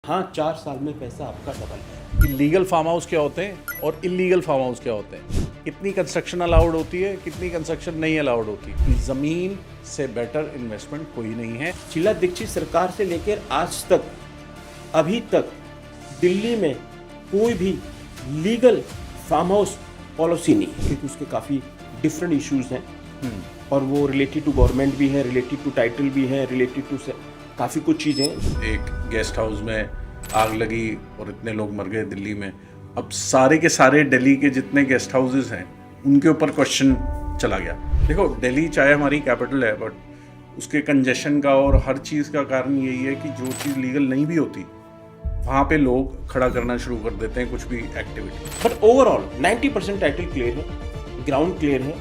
हाँ 4 साल में पैसा आपका डबल है। लीगल फार्म हाउस क्या होते हैं और इलीगल फार्म हाउस क्या होते हैं, कितनी कंस्ट्रक्शन अलाउड होती है, कितनी कंस्ट्रक्शन नहीं अलाउड होती। ज़मीन से बेटर इन्वेस्टमेंट कोई नहीं है। शीला दीक्षित सरकार से लेकर आज तक अभी तक दिल्ली में कोई भी लीगल फार्म हाउस पॉलिसी नहीं है, क्योंकि उसके काफ़ी डिफरेंट इश्यूज हैं और वो रिलेटेड टू गवर्नमेंट भी है, रिलेटेड टू टाइटल भी है, रिलेटेड टू काफ़ी कुछ चीज़ें हैं। एक गेस्ट हाउस में आग लगी और इतने लोग मर गए दिल्ली में। अब सारे के सारे दिल्ली के जितने गेस्ट हाउसेस हैं उनके ऊपर क्वेश्चन चला गया। देखो, दिल्ली चाहे हमारी कैपिटल है, बट उसके कंजेशन का और हर चीज़ का कारण यही है कि जो चीज़ लीगल नहीं भी होती वहाँ पे लोग खड़ा करना शुरू कर देते हैं कुछ भी activity. But overall 90% title clear है, ग्राउंड क्लियर है,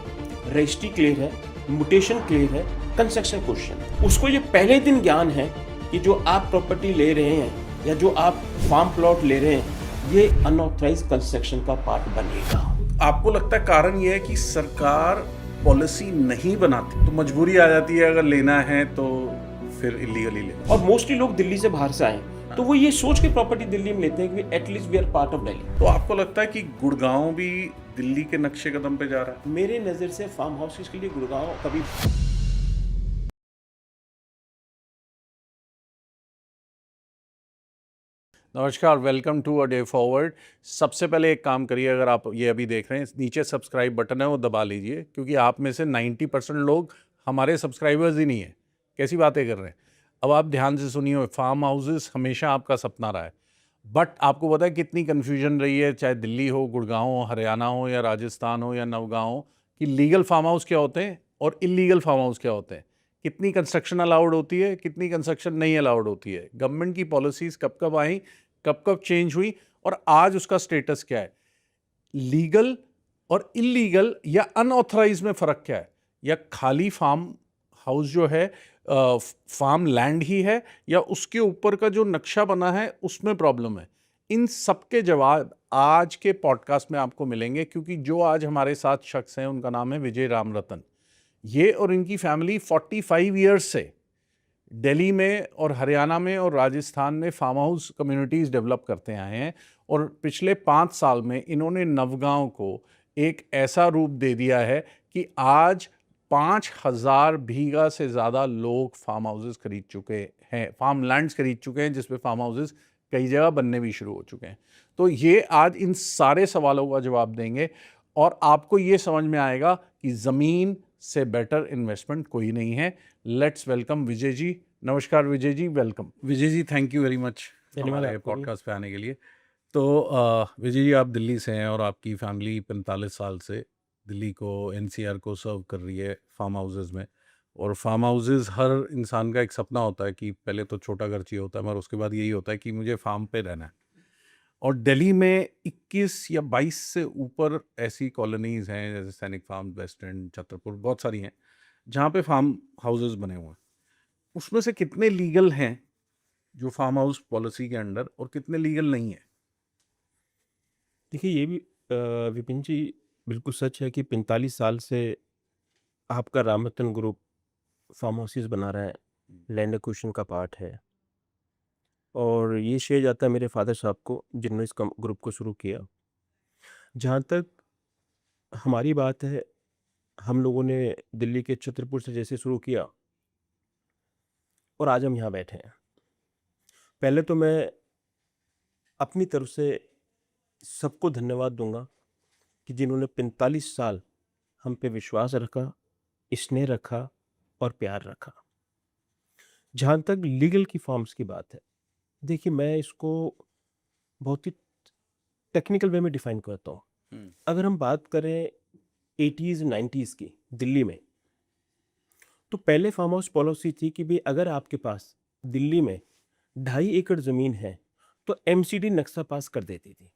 रजिस्ट्री क्लियर है, म्यूटेशन क्लियर है, कंस्ट्रक्शन क्वेश्चन। उसको ये पहले दिन ज्ञान है कि जो आप प्रॉपर्टी ले रहे हैं या जो आप फार्म प्लॉट ले रहे हैं ये अनऑथराइज कंस्ट्रक्शन का पार्ट बनेगा। आपको लगता है कारण ये है कि सरकार पॉलिसी नहीं बनाती तो मजबूरी आ जाती है, अगर लेना है तो फिर इलीगली लेना। और मोस्टली लोग दिल्ली से बाहर से आए तो वो ये सोच के प्रॉपर्टी दिल्ली में लेते हैं कि at least we are part of Delhi. तो आपको लगता है कि गुड़गांव भी दिल्ली के नक्शे कदम पे जा रहा है? मेरे नज़र से फार्म हाउसेस के लिए गुड़गांव कभी नमस्कार, welcome to a day forward. सबसे पहले एक काम करिए, अगर आप ये अभी देख रहे हैं नीचे सब्सक्राइब बटन है वो दबा लीजिए, क्योंकि आप में से 90% लोग हमारे सब्सक्राइबर्स ही नहीं है। कैसी बातें कर रहे हैं। अब आप ध्यान से सुनिए, फार्म हाउसेस हमेशा आपका सपना रहा है, बट आपको पता है कितनी कन्फ्यूजन रही है, चाहे दिल्ली हो, गुड़गांव हो, हरियाणा हो या राजस्थान हो या नवगांव हो, कि लीगल फार्म हाउस क्या होते हैं और इलीगल फार्म हाउस क्या होते हैं, कितनी कंस्ट्रक्शन अलाउड होती है, कितनी कंस्ट्रक्शन नहीं अलाउड होती है, गवर्नमेंट की पॉलिसीज़ कब कब आई, कब कब चेंज हुई और आज उसका स्टेटस क्या है। लीगल और इलीगल या अनऑथराइज में फ़र्क क्या है, या खाली फार्म हाउस जो है फार्म लैंड ही है, या उसके ऊपर का जो नक्शा बना है उसमें प्रॉब्लम है। इन सब के जवाब आज के पॉडकास्ट में आपको मिलेंगे, क्योंकि जो आज हमारे साथ शख्स हैं उनका नाम है विजय रामरतन। ये और इनकी फैमिली 45 ईयर्स से दिल्ली में और हरियाणा में और राजस्थान में फार्म हाउस कम्युनिटीज़ डेवलप करते आए हैं, और पिछले 5 साल में इन्होंने नवगांव को एक ऐसा रूप दे दिया है कि आज 5,000 बीघा से ज़्यादा लोग फार्म हाउसेस खरीद चुके हैं, फार्म लैंड्स खरीद चुके हैं, जिसपे फार्म हाउसेस कई जगह बनने भी शुरू हो चुके हैं। तो ये आज इन सारे सवालों का जवाब देंगे और आपको ये समझ में आएगा कि ज़मीन से बेटर इन्वेस्टमेंट कोई नहीं है। Let's welcome Vijay ji. नमस्कार Vijay ji, welcome. Vijay ji, thank you very much हमारे पॉडकास्ट पे आने के लिए। तो विजय जी, आप दिल्ली से हैं और आपकी फैमिली 45 साल से दिल्ली को, एनसीआर को सर्व कर रही है फार्म हाउसेस में। और फार्म हाउसेस हर इंसान का एक सपना होता है कि पहले तो छोटा घर चाहिए होता है, मगर उसके बाद यही होता है कि मुझे फार्म पे रहना है। और दिल्ली में 21 या 22 से ऊपर ऐसी कॉलोनीज़ हैं, जैसे सैनिक फार्म, वेस्ट एंड, छतरपुर, बहुत सारी हैं जहाँ पे फार्म हाउसेस बने हुए हैं। उसमें से कितने लीगल हैं जो फार्म हाउस पॉलिसी के अंडर, और कितने लीगल नहीं है? देखिए, ये भी विपिन जी बिल्कुल सच है कि 45 साल से आपका रामरतन ग्रुप फार्म हाउसेस बना रहा है, लैंड एक्विजिशन का पार्ट है। और ये श्रेय जाता है मेरे फादर साहब को, जिन्होंने इस ग्रुप को शुरू किया। जहाँ तक हमारी बात है, हम लोगों ने दिल्ली के छतरपुर से जैसे शुरू किया और आज हम यहाँ बैठे हैं। पहले तो मैं अपनी तरफ से सबको धन्यवाद दूंगा कि जिन्होंने 45 साल हम पे विश्वास रखा, स्नेह रखा और प्यार रखा। जहाँ तक लीगल की फॉर्म्स की बात है, देखिए मैं इसको बहुत ही टेक्निकल वे में डिफाइन करता हूँ। अगर हम बात करें 80s 90s की दिल्ली में, तो पहले फार्म हाउस पॉलिसी थी कि भाई अगर आपके पास दिल्ली में 2.5 एकड़ ज़मीन है तो एमसीडी नक्शा पास कर देती थी।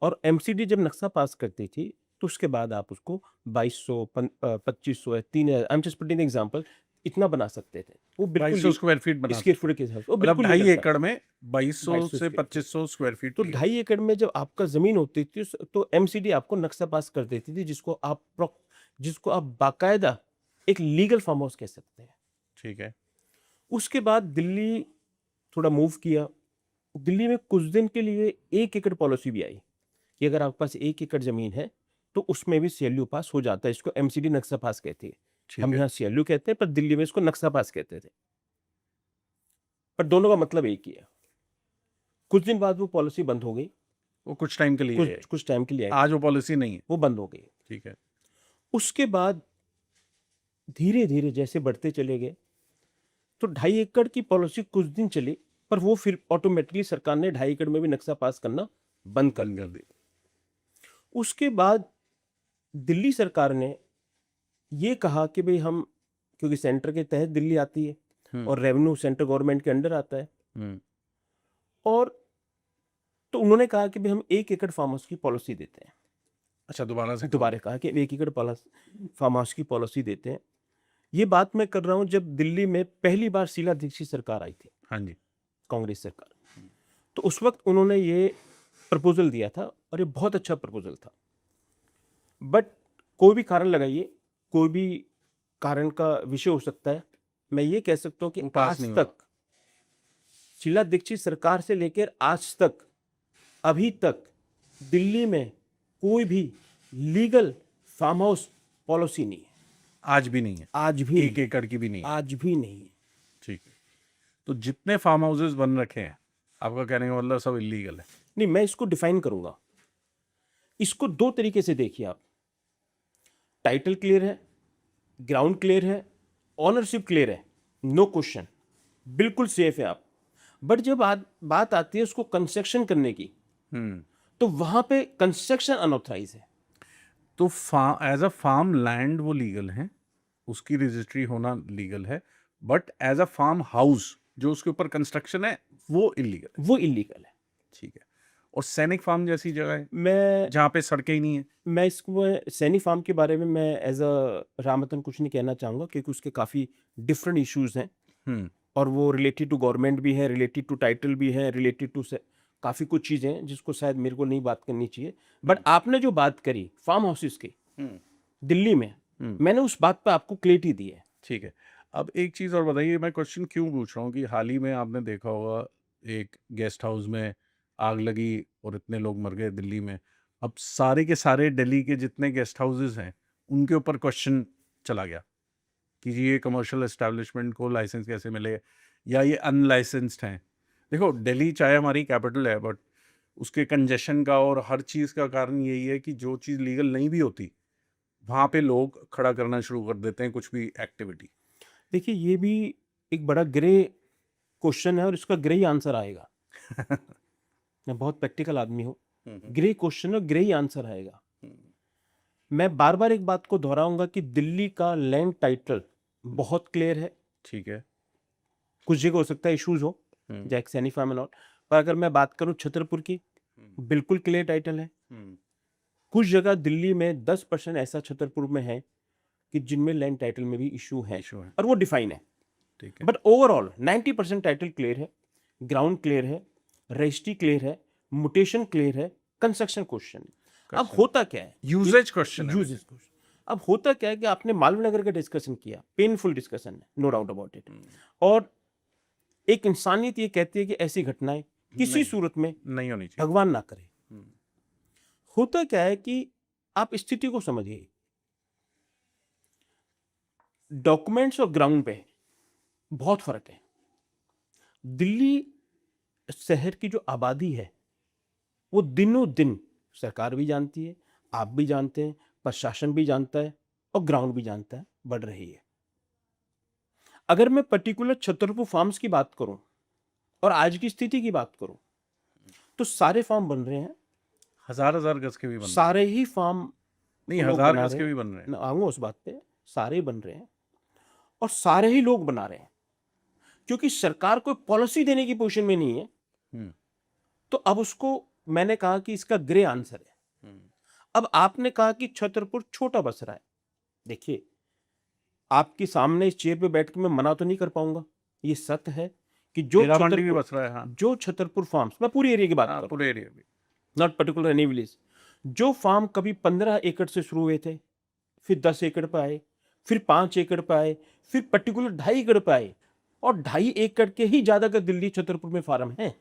और एमसीडी जब नक्शा पास करती थी तो उसके बाद आप उसको 2200 2500 है 3000, I am just putting example, इतना बना सकते थे। वो 2200 स्क्वायर फीट बना स्क्वायर फुट के हिसाब से, वो मतलब बिल्कुल 2.5 लीगल था। एकड़ में 2200 2200 से स्क्वायर 2500 स्क्वायर फीट तो की। 2.5 एकड़ में जब आपका ज़मीन होती थी तो एमसीडी आपको नक्शा पास कर देती थी, जिसको आप बाकायदा एक लीगल फार्म हाउस कह सकते हैं। ठीक है। उसके बाद दिल्ली थोड़ा मूव किया, दिल्ली में कुछ दिन के लिए 1 एकड़ पॉलिसी भी आई कि अगर आपके पास 1 एकड़ जमीन है तो उसमें भी सीएलयू पास हो जाता है। इसको एमसीडी नक्शा पास कहते हैं। ठीक हम है। यहाँ सीएलयू कहते हैं, पर दिल्ली में इसको नक्शा पास कहते थे। पर दोनों का मतलब एक ही है। कुछ दिन बाद वो पॉलिसी बंद हो गई, वो कुछ टाइम के लिए है। कुछ टाइम के लिए आई, आज वो पॉलिसी नहीं है। वो बंद हो गई। ठीक है। उसके बाद धीरे धीरे जैसे बढ़ते चले गए तो 2.5 एकड़ की पॉलिसी कुछ दिन चली, पर वो फिर ऑटोमेटिकली सरकार ने 2.5 एकड़ में भी नक्शा पास करना बंद कर बंद कर दी। उसके बाद दिल्ली सरकार ने ये कहा कि भाई हम, क्योंकि सेंटर के तहत दिल्ली आती है और रेवेन्यू सेंट्रल गवर्नमेंट के अंडर आता है, और तो उन्होंने कहा कि भाई हम 1 एकड़ फार्म हाउस की पॉलिसी देते हैं। अच्छा, दोबारा कहा कि 1 एकड़ फार्म हाउस की पॉलिसी देते हैं। ये बात मैं कर रहा हूं जब दिल्ली में पहली बार शीला दीक्षित सरकार आई थी, हाँ जी। कांग्रेस सरकार, तो उस वक्त उन्होंने ये प्रपोजल दिया था और ये बहुत अच्छा प्रपोजल था। बट कोई भी कारण लगाइए, कोई भी कारण का विषय हो सकता है, मैं ये कह सकता हूँ कि पास आज नहीं हुआ। तक शीला दीक्षित सरकार से लेकर आज तक अभी तक दिल्ली में कोई भी लीगल फार्म हाउस पॉलिसी नहीं है। आज भी नहीं है। आज भी 1 एकड़ की भी नहीं है। आज भी नहीं है। ठीक है। तो जितने फार्म हाउसेस बन रखे हैं, आपका कहने का मतलब सब इलीगल है? नहीं, मैं इसको डिफाइन करूंगा। इसको 2 तरीके से देखिए आप। टाइटल क्लियर है, ग्राउंड क्लियर है, ऑनरशिप क्लियर है, नो क्वेश्चन, बिल्कुल सेफ है आप। बट जब बात आती है उसको कंस्ट्रक्शन करने की, तो वहां पे कंस्ट्रक्शन अनऑथराइज है। तो एज अ फार्म लैंड वो लीगल है, उसकी रजिस्ट्री होना लीगल है, but as a farm house जो उसके ऊपर कंस्ट्रक्शन है वो इलीगल है। ठीक है। और सैनिक फार्म जैसी जगह है मैं जहाँ पे सड़कें ही नहीं है? मैं इसको सैनी फार्म के बारे में मैं एज अ रामतन कुछ नहीं कहना चाहूँगा, क्योंकि उसके काफ़ी डिफरेंट इश्यूज हैं और वो रिलेटेड टू गवर्नमेंट भी है, रिलेटेड टू टाइटल भी है, रिलेटेड टू काफ़ी कुछ चीज़ें हैं जिसको शायद मेरे को नहीं बात करनी चाहिए। बट आपने जो बात करी फार्म हाउसेस की दिल्ली में, मैंने उस बात पर आपको क्लैरिटी दी है। ठीक है। अब एक चीज़ और बताइए, मैं क्वेश्चन क्यों पूछ रहा हूँ कि हाल ही में आपने देखा होगा एक गेस्ट हाउस में आग लगी और इतने लोग मर गए दिल्ली में। अब सारे के सारे दिल्ली के जितने गेस्ट हाउसेस हैं उनके ऊपर क्वेश्चन चला गया कि जी ये कमर्शियल एस्टेब्लिशमेंट को लाइसेंस कैसे मिले या ये अनलाइसेंस्ड हैं। देखो, दिल्ली चाहे हमारी कैपिटल है, बट उसके कंजेशन का और हर चीज़ का कारण यही है कि जो चीज़ लीगल नहीं भी होती वहाँ पे लोग खड़ा करना शुरू कर देते हैं कुछ भी एक्टिविटी। देखिए, ये भी एक बड़ा ग्रे क्वेश्चन है और इसका ग्रे ही आंसर आएगा। मैं बहुत प्रैक्टिकल आदमी हूँ। ग्रे क्वेश्चन और ग्रे ही आंसर आएगा। मैं बार बार एक बात को दोहराऊंगा कि दिल्ली का लैंड टाइटल बहुत क्लियर है। ठीक है। कुछ जगह हो सकता है इश्यूज हो, जैक सैनी फार्म एंड ऑल, पर अगर मैं बात करूं छतरपुर की, बिल्कुल क्लियर टाइटल है। कुछ जगह दिल्ली में 10% ऐसा छतरपुर में है कि जिनमें लैंड टाइटल में भी इशू है और वो डिफाइन है। ठीक है। बट ओवरऑल 90% टाइटल क्लियर है, ग्राउंड क्लियर है, रजिस्ट्री क्लियर है, म्यूटेशन क्लियर है, कंस्ट्रक्शन क्वेश्चन। अब होता क्या है, यूजेज क्वेश्चन है। अब होता क्या है कि आपने मालवीय नगर का डिस्कशन किया, पेनफुल डिस्कशन है, नो डाउट अबाउट इट। और एक इंसानियत ये कहती है कि ऐसी घटनाएं किसी सूरत में नहीं होनी चाहिए, भगवान ना करे। होता क्या है कि आप स्थिति को समझिए, डॉक्यूमेंट्स और ग्राउंड पे बहुत फर्क है। दिल्ली शहर की जो आबादी है वो दिनों दिन सरकार भी जानती है, आप भी जानते हैं, प्रशासन भी जानता है और ग्राउंड भी जानता है, बढ़ रही है। अगर मैं पर्टिकुलर छतरपुर फार्म्स की बात करूं और आज की स्थिति की बात करूं तो सारे फार्म बन रहे हैं, हजार गज के भी बन रहे हैं। सारे ही फार्म नहीं, लोग 1000 बना गज रहे के हैं। भी बन रहे हैं। मैं आऊंगा उस बात पे, सारे ही बन रहे हैं और सारे ही लोग बना रहे हैं, क्योंकि सरकार कोई पॉलिसी देने की पोजीशन में नहीं है। तो अब उसको मैंने कहा कि इसका ग्रे आंसर है। अब आपने कहा कि छतरपुर छोटा बस रहा है। देखिए, आपके सामने इस चेयर पे बैठ के मैं मना तो नहीं कर पाऊंगा, ये सत्य है कि जो हीरा मंडी भी बस रहा है। हाँ, जो छतरपुर फार्म्स, मैं पूरी एरिया की बात कर रहा हूं, पूरे एरिया में, नॉट पर्टिकुलर एनी विलेज, जो फार्म कभी 15 एकड़ से शुरू हुए थे, फिर 10 एकड़ पे आए, फिर 5 एकड़ पे आए, फिर पर्टिकुलर 2.5 एकड़ पे आए, और 2.5 एकड़ के ही ज्यादा का दिल्ली छतरपुर में फार्म है।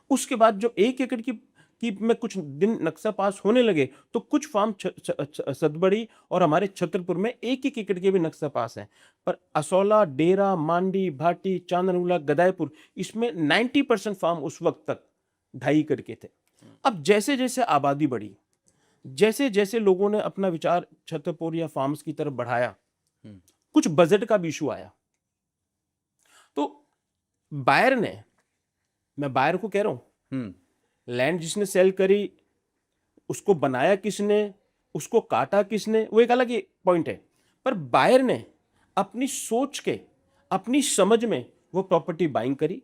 उसके बाद जो 1 एकड़ की में कुछ दिन नक्शा पास होने लगे तो कुछ फार्म सतबड़ी और हमारे छतरपुर में 1-1 एकड़ के भी नक्शा पास है। पर असौला, डेरा, मांडी, भाटी, चांदनूला, गदायपुर इसमें 90% फार्म उस वक्त तक 2.5 एकड़ के थे। अब जैसे जैसे आबादी बढ़ी, जैसे जैसे लोगों ने अपना विचार छतरपुर या फार्म्स की तरफ बढ़ाया, कुछ बजट का भी इशू आया। तो बायर ने, मैं बायर को कह रहा हूं, लैंड जिसने सेल करी, उसको बनाया किसने, उसको काटा किसने, वो एक अलग ही पॉइंट है। पर बायर ने अपनी सोच के, अपनी समझ में वो प्रॉपर्टी बाइंग करी,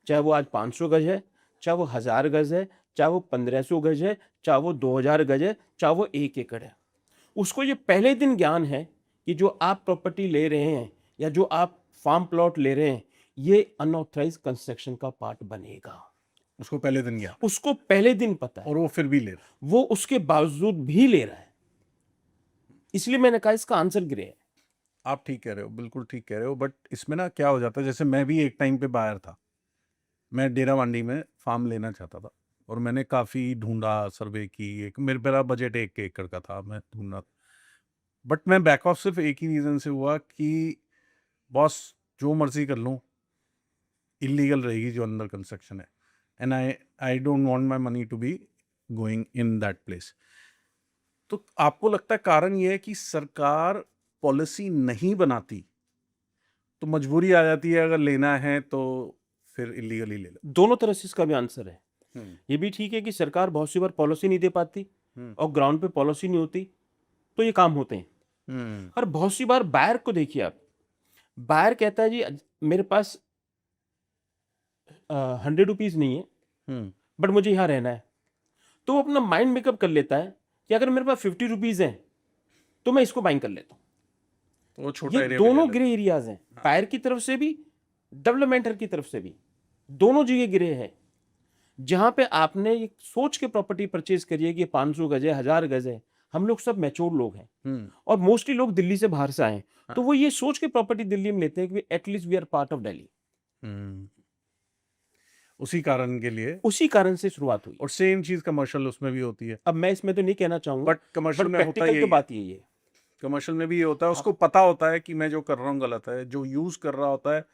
चाहे वो आज 500 गज है, चाहे वो 1000 गज है, चाहे वो 1500 गज है, चाहे वो 2000 गज है, चाहे वो 1 एकड़ है। उसको ये पहले दिन ज्ञान है कि जो आप प्रॉपर्टी ले रहे हैं या जो आप फार्म प्लॉट ले रहे हैं, ये अनऑथराइज कंस्ट्रक्शन का पार्ट बनेगा। उसको पहले दिन गया उसको पहले दिन पता है और वो फिर भी ले रहा है। वो उसके बावजूद भी ले रहा है। इसलिए मैंने कहा इसका आंसर ग्रे है। आप ठीक कह रहे हो, बिल्कुल ठीक कह रहे हो, बट इसमें ना क्या हो जाता है, जैसे मैं भी एक टाइम पे बायर था, मैं डेरा मंडी में फार्म लेना चाहता था और मैंने काफ़ी ढूंढा, सर्वे की, एक मेरा बजट 1 एकड़ का था, मैं ढूंढना, बट मैं बैक ऑफ सिर्फ एक ही रीज़न से हुआ कि बॉस जो मर्जी कर लूँ, इलीगल रहेगी जो अंदर कंस्ट्रक्शन है, and I don't want my money to be going in that place. तो आपको लगता है कारण ये है कि सरकार पॉलिसी नहीं बनाती तो मजबूरी आ जाती है, अगर लेना है तो फिर इलीगली ले लो? दोनों तरह से इसका भी आंसर है। ये भी ठीक है कि सरकार बहुत सी बार पॉलिसी नहीं दे पाती और ग्राउंड पे पॉलिसी नहीं होती तो ये काम होते हैं। और बहुत सी बार बायर को देखिए आप, बायर कहता है जी मेरे पास 100 रुपीज नहीं है बट मुझे यहाँ रहना है, तो वो अपना माइंड मेकअप कर लेता है कि अगर मेरे पास 50 रुपीज है तो मैं इसको बाइंग कर लेता हूँ। तो वो छोटा ये एरिया भी दोनों ले ग्रे एरियाज हैं, बायर की तरफ से भी, डेवलपमेंटर की तरफ से भी, दोनों जगह ग्रे है। जहां पे आपने एक सोच के प्रॉपर्टी परचेज करी है कि 500 गज है, 1000 गज है, हम लोग सब मैच्योर लोग हैं और मोस्टली लोग दिल्ली से बाहर से आए, तो वो ये सोच के प्रॉपर्टी दिल्ली में लेते हैं कि at least we are part of Delhi. उसी कारण के लिए, उसी कारण से शुरुआत हुई। और सेम चीज कमर्शियल उसमें भी होती है। अब मैं इसमें तो नहीं कहना चाहूंगा, बट कमर्शियल में होता प्रैक्टिकल है, तो बात यही है। कमर्शियल में भी ये होता है, उसको पता होता है कि मैं जो कर रहा हूँ गलत है, जो यूज कर रहा होता है,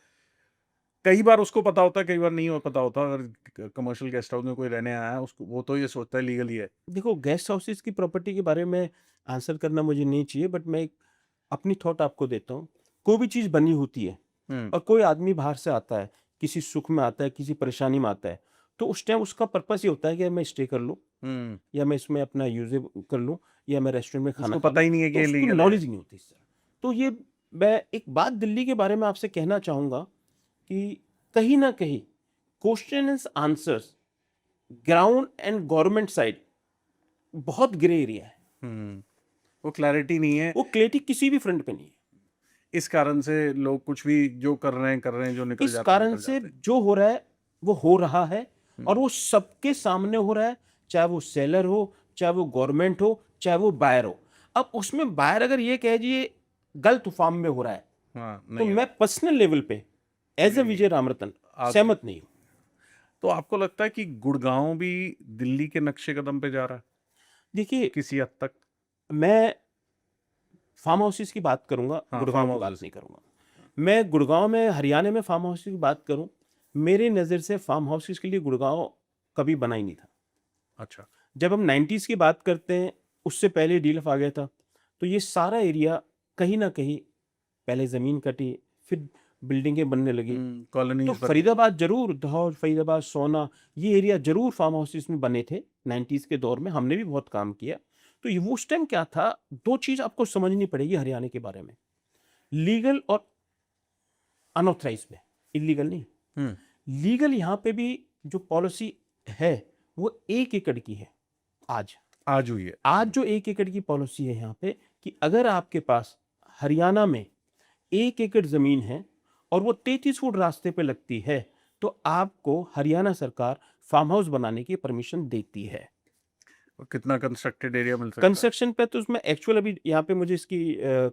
कई बार उसको पता होता है, कई बार नहीं पता होता। अगर कमर्शियल गेस्ट हाउस में कोई रहने आया है, उसको वो तो ये सोचता है लीगल ही है। देखो, गेस्ट हाउसेस की प्रॉपर्टी के बारे में आंसर करना मुझे नहीं चाहिए, बट मैं एक अपनी थॉट आपको देता हूँ। कोई भी चीज़ बनी होती है और कोई आदमी बाहर से आता है, किसी सुख में आता है, किसी परेशानी में आता है, तो उस टाइम उसका पर्पस ये होता है कि मैं स्टे कर लूँ या मैं इसमें अपना यूज कर लूँ या मैं रेस्टोरेंट में खाना उसको पता ही नहीं है कि ये लीगल है। नॉलेज नहीं होती सर। तो ये मैं एक बात दिल्ली के बारे में आपसे कहना चाहूँगा कि कहीं ना कहीं question and answers ground and government side बहुत ग्रे एरिया है। वो क्लैरिटी नहीं है, वो क्लैरिटी किसी भी फ्रंट पे नहीं है। इस कारण से लोग कुछ भी जो कर रहे हैं, जो निकल इस जाते हैं, कारण निकल से जाते हैं। जो हो रहा है वो हो रहा है और वो सबके सामने हो रहा है, चाहे वो सेलर हो, चाहे वो गवर्नमेंट हो, चाहे वो बायर हो। अब उसमें बायर अगर ये कह जी ये गलत फॉर्म में हो रहा है, हाँ, तो नहीं है। मैं पर्सनल लेवल पे एज ए विजय रामरतन सहमत नहीं हूं। तो आपको लगता है कि गुड़गांव भी दिल्ली के नक्शे कदम पे जा रहा है देखिए, किसी हद तक? मैं फार्म हाउसेस की बात करूंगा, हाँ, गुड़गांव फार्म की बात हाउसेस। नहीं करूंगा। मैं गुड़गांव में, हरियाणा में फार्म हाउसेस की बात करूं, मेरी नज़र से फार्म हाउसेस के लिए गुड़गांव कभी बना ही नहीं था। अच्छा, जब हम 90s की बात करते हैं, उससे पहले डीलफ आ गया था, तो ये सारा एरिया कहीं ना कहीं पहले ज़मीन कटी, फिर बिल्डिंगें बनने लगी। कॉलोनी तो फरीदाबाद जरूर, दाहोद, फरीदाबाद, सोना, ये एरिया जरूर फार्म हाउसेस में बने थे 90s के दौर में। हमने भी बहुत काम किया। तो ये उस टाइम क्या था, दो चीज़ आपको समझनी पड़ेगी हरियाणा के बारे में, लीगल और अनऑथराइज में। इलीगल नहीं, लीगल यहाँ पे भी जो पॉलिसी है वो 1 एकड़ की है। आज हुई है। आज जो 1 एकड़ की पॉलिसी है यहाँ पे कि अगर आपके पास हरियाणा में 1 एकड़ जमीन है और वो 33 फुट रास्ते पे लगती है, तो आपको हरियाणा सरकार फार्म हाउस बनाने की परमिशन देती है। और कितना कंस्ट्रक्टेड एरिया मिल सकता है? कंस्ट्रक्शन पे तो उसमें एक्चुअल अभी यहाँ पे मुझे इसकी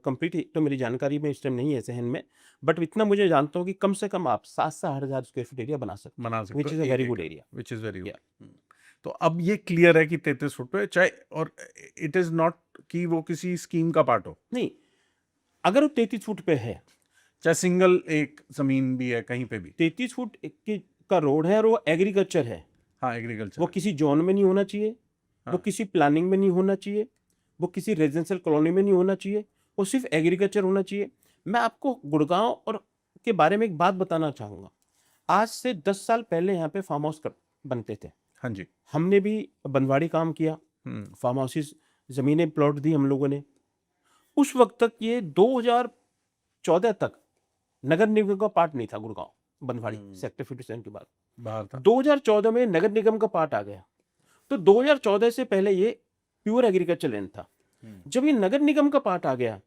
कंप्लीट तो मेरी जानकारी में इस टाइम नहीं है जहन में, बट इतना मुझे जानता हूँ कि कम से कम आप 7 से 8,000 स्क्वायर फीट एरिया बना सकते बना हैं, सकते विच हो इज़ अ एक वेरी गुड एकड़, area. Which is very good. Yeah. तो अब ये क्लियर है कि 33 फुट पे चाहे, और इट इज़ नॉट कि वो किसी स्कीम का पार्ट हो, नहीं, अगर वो 33 फुट पे है, चाहे सिंगल एक ज़मीन भी है कहीं पे भी। 33 फुट का रोड है और वो एग्रीकल्चर है, हाँ, एग्रीकल्चर वो किसी जोन में नहीं होना चाहिए, वो हाँ। किसी प्लानिंग में नहीं होना चाहिए, वो किसी रेजिडेंशियल कॉलोनी में नहीं होना चाहिए, वो सिर्फ एग्रीकल्चर होना चाहिए। मैं आपको गुड़गांव और के बारे में एक बात बताना चाहूँगा। आज से 10 साल पहले यहाँ पे फार्म हाउस बनते थे, हाँ जी। हमने भी बनवाड़ी काम किया, हम्म, फार्म हाउसेस, ज़मीनें प्लॉट दी हम लोगों ने। उस वक्त तक ये 2014 तक नगर निगम का पार्ट नहीं था गुड़गांव बनवाड़ी सेक्टर 57 के बाद। बाहर था। 2014 में नगर निगम का पार्ट आ गया, तो 2014 से पहले ये प्योर एग्रीकल्चर लैंड था। जब ये नगर निगम का पार्ट आ गया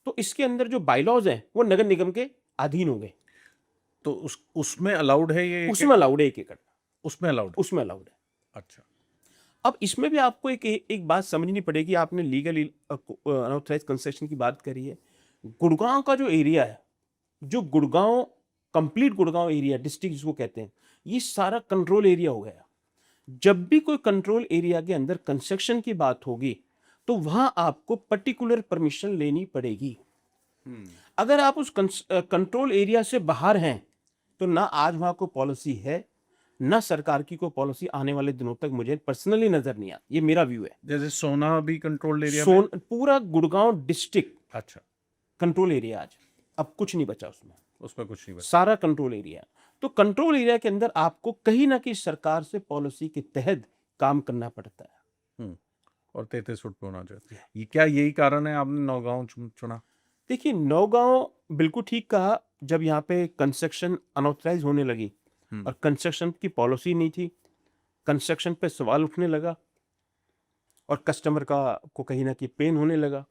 तो इसके अंदर जो बायलॉज हैं वो नगर निगम के अधीन हो गए, तो उसमें अलाउड है ये? उसमें अलाउड है 1 एकड़, उसमें अलाउड? उसमें अलाउड है। अच्छा। अब इसमें भी आपको एक बात समझनी पड़ेगी। आपने लीगल अनऑथराइज कंस्ट्रक्शन की बात करी है। गुड़गांव का जो एरिया है, जो Gurgaon complete Gurgaon area district जिसको कहते हैं, ये सारा कंट्रोल एरिया हो गया। जब भी कोई कंट्रोल एरिया के अंदर कंस्ट्रक्शन की बात होगी तो वहां आपको पर्टिकुलर परमिशन लेनी पड़ेगी। अगर आप उस कंट्रोल एरिया से बाहर हैं तो ना आज वहां कोई पॉलिसी है, ना सरकार की कोई पॉलिसी आने वाले दिनों तक मुझे पर्सनली नजर नहीं आती। ये मेरा व्यू है। जैसे सोना भी कंट्रोल्ड एरिया में? पूरा गुड़गांव डिस्ट्रिक्ट अच्छा, कंट्रोल एरिया आज, अब कुछ नहीं बचा उसमें, उसमें कुछ नहीं बचा। सारा कंट्रोल एरिया। तो कंट्रोल एरिया के अंदर आपको कहीं ना कहीं सरकार से पॉलिसी के तहत काम करना पड़ता है। और 33 फुट पे होना चाहिए। ये क्या यही कारण है आपने नौगांव चुना? देखिए, नौगांव बिल्कुल ठीक कहा। जब यहाँ पे कंस्ट्रक्शन अनऑथराइज होने लगी और कंस्ट्रक्शन की पॉलिसी नहीं थी, कंस्ट्रक्शन पे सवाल उठने लगा और कस्टमर को कहीं ना कहीं पेन होने लगा।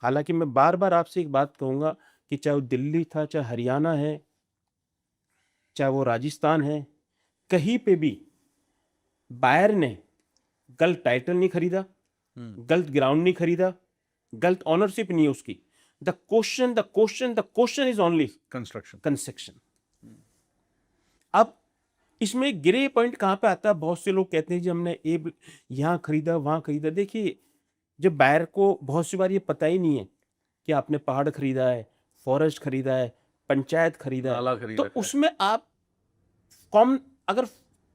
हालांकि मैं बार बार आपसे एक बात कहूँगा कि चाहे वो दिल्ली था, चाहे हरियाणा है, चाहे वो राजस्थान है, कहीं पे भी बायर ने गलत टाइटल नहीं खरीदा, गलत ग्राउंड नहीं खरीदा, गलत ऑनरशिप नहीं है उसकी। The question is only construction. अब इसमें ग्रे पॉइंट कहाँ पे आता है? बहुत से लोग कहते हैं जी हमने यहाँ खरीदा, वहाँ खरीदा। देखिए, जब बायर को बहुत सी बार ये पता ही नहीं है कि आपने पहाड़ खरीदा है, फॉरेस्ट खरीदा है, पंचायत खरीदा है, तो उसमें आप अगर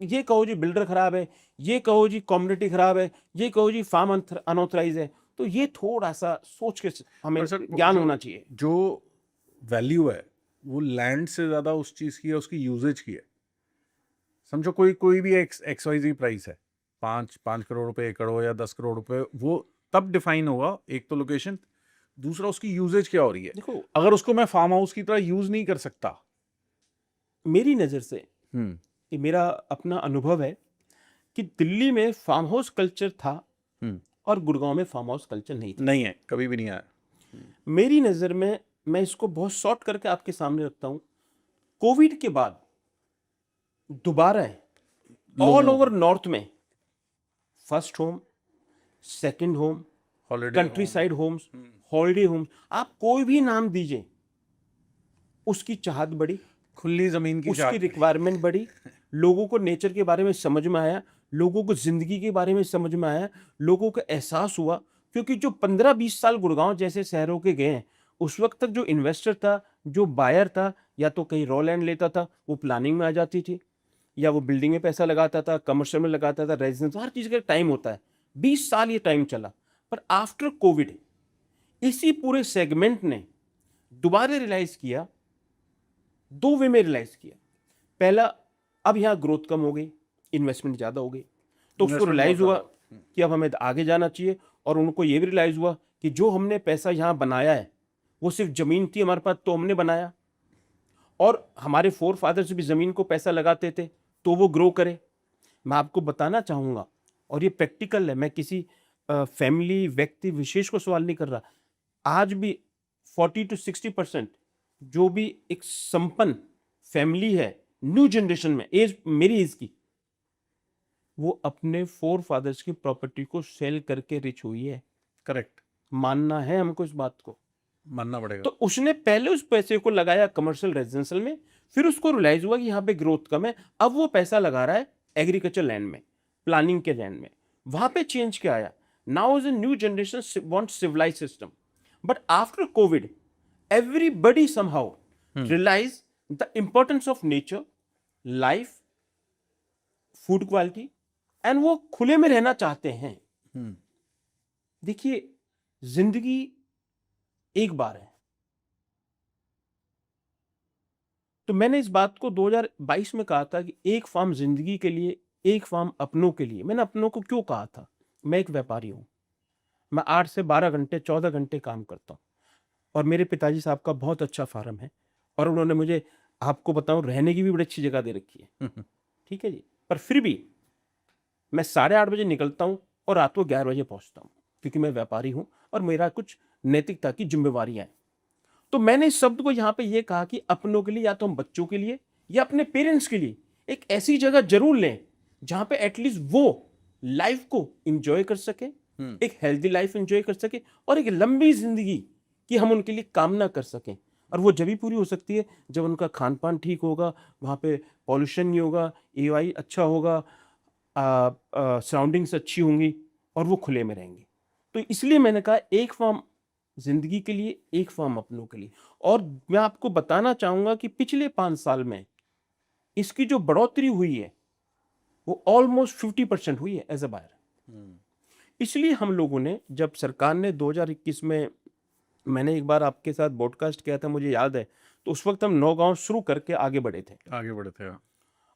ये कहो जी बिल्डर खराब है, ये कहो जी कम्युनिटी खराब है, ये कहो जी फार्म अनऑथराइज है, तो ये थोड़ा सा सोच के हमें ज्ञान होना चाहिए। जो वैल्यू है वो लैंड से ज्यादा उस चीज की है, उसकी यूजेज की है। समझो कोई भी XYZ प्राइस है, 5 करोड़ रुपए एकड़ हो या 10 करोड़ रुपए, वो तब डिफाइन होगा। एक तो लोकेशन, दूसरा उसकी यूजेज क्या हो रही है। देखो, अगर उसको मैं फार्म हाउस की तरह यूज नहीं कर सकता, मेरी नज़र से ये मेरा अपना अनुभव है कि दिल्ली में फार्म हाउस कल्चर था और गुड़गांव में फार्म हाउस कल्चर नहीं था। नहीं है, कभी भी नहीं आया। मेरी नज़र में, मैं इसको बहुत शॉर्ट करके आपके सामने रखता हूँ, कोविड के बाद दोबारा है ऑल ओवर नॉर्थ में first home, second home, countryside homes, holiday homes, आप कोई भी नाम दीजिए, उसकी चाहत बढ़ी, खुली जमीन की उसकी रिक्वायरमेंट बढ़ी, लोगों को नेचर के बारे में समझ में आया, लोगों को जिंदगी के बारे में समझ में आया, लोगों को एहसास हुआ। क्योंकि जो 15-20 साल गुड़गांव जैसे शहरों के गए हैं, उस वक्त तक जो इन्वेस्टर था, जो बायर था, या तो कहीं रॉ लैंड लेता था, वो प्लानिंग में आ जाती थी, या वो बिल्डिंग में पैसा लगाता था, कमर्शियल में लगाता था, रेजिडेंस, हर चीज़ का टाइम होता है। 20 साल ये टाइम चला, पर आफ्टर कोविड इसी पूरे सेगमेंट ने दोबारा रियलाइज किया, 2 वे में रियलाइज किया। पहला, अब यहाँ ग्रोथ कम हो गई, इन्वेस्टमेंट ज़्यादा हो गई, तो उसको रियलाइज हुआ कि अब हमें आगे जाना चाहिए। और उनको ये भी रियलाइज हुआ कि जो हमने पैसा यहाँ बनाया है वो सिर्फ ज़मीन थी हमारे पास तो हमने बनाया, और हमारे फोर फादर्स भी ज़मीन को पैसा लगाते थे तो वो ग्रो करे। मैं आपको बताना चाहूँगा, और ये प्रैक्टिकल है, मैं किसी फैमिली व्यक्ति विशेष को सवाल नहीं कर रहा, आज भी 40 to 60% जो भी एक संपन्न फैमिली है न्यू जनरेशन में, एज मेरी एज की, वो अपने फोर फादर्स की प्रॉपर्टी को सेल करके रिच हुई है। करेक्ट, मानना है हमको इस बात को। मानना पड़ेगा। तो उसने पहले उस पैसे को लगाया कमर्शियल रेजिडेंशियल में, फिर उसको रियलाइज हुआ कि यहाँ पे ग्रोथ कम है, अब वो पैसा लगा रहा है एग्रीकल्चर लैंड में, प्लानिंग के लैंड में। वहां पे चेंज क्या आया? Now is a new generation want civilize system, but after covid everybody somehow realize the importance of nature, life, food quality, and वो खुले में रहना चाहते हैं। देखिए, जिंदगी एक बार है। तो मैंने इस बात को 2022 में कहा था कि एक फार्म जिंदगी के लिए, एक फार्म अपनों के लिए। मैंने अपनों को क्यों कहा था? मैं एक व्यापारी हूं, मैं 8 से 12 घंटे 14 घंटे काम करता हूं, और मेरे पिताजी साहब का बहुत अच्छा फार्म है, और उन्होंने मुझे, आपको बताऊं, रहने की भी बड़ी अच्छी जगह दे रखी है। ठीक है जी। पर फिर भी मैं 8:30 बजे निकलता हूं और रात को 11 बजे पहुंचता हूं, क्योंकि मैं व्यापारी हूं और मेरा कुछ नैतिकता की जिम्मेवारियां हैं। तो मैंने इस शब्द को यहां पे ये कहा कि अपनों के लिए, या तो हम बच्चों के लिए या अपने पेरेंट्स के लिए एक ऐसी जगह जरूर लें जहां पे एटलीस्ट वो लाइफ को एंजॉय कर सके, एक हेल्दी लाइफ एंजॉय कर सके, और एक लंबी जिंदगी की हम उनके लिए कामना कर सकें। और वो जब भी पूरी हो सकती है जब उनका खान पान ठीक होगा, वहाँ पे पॉल्यूशन नहीं होगा, एआई अच्छा होगा, सराउंडिंग्स अच्छी होंगी, और वो खुले में रहेंगे। तो इसलिए मैंने कहा एक फार्म जिंदगी के लिए, एक फार्म अपनों के लिए। और मैं आपको बताना चाहूंगा कि पिछले 5 साल में इसकी जो बढ़ोतरी हुई है वो ऑलमोस्ट 50% हुई है एज अ बायर। इसलिए हम लोगों ने, जब सरकार ने 2021 में, मैंने एक बार आपके साथ पॉडकास्ट किया था, मुझे याद है, तो उस वक्त हम 9 गांव शुरू करके आगे बढ़े थे। हाँ।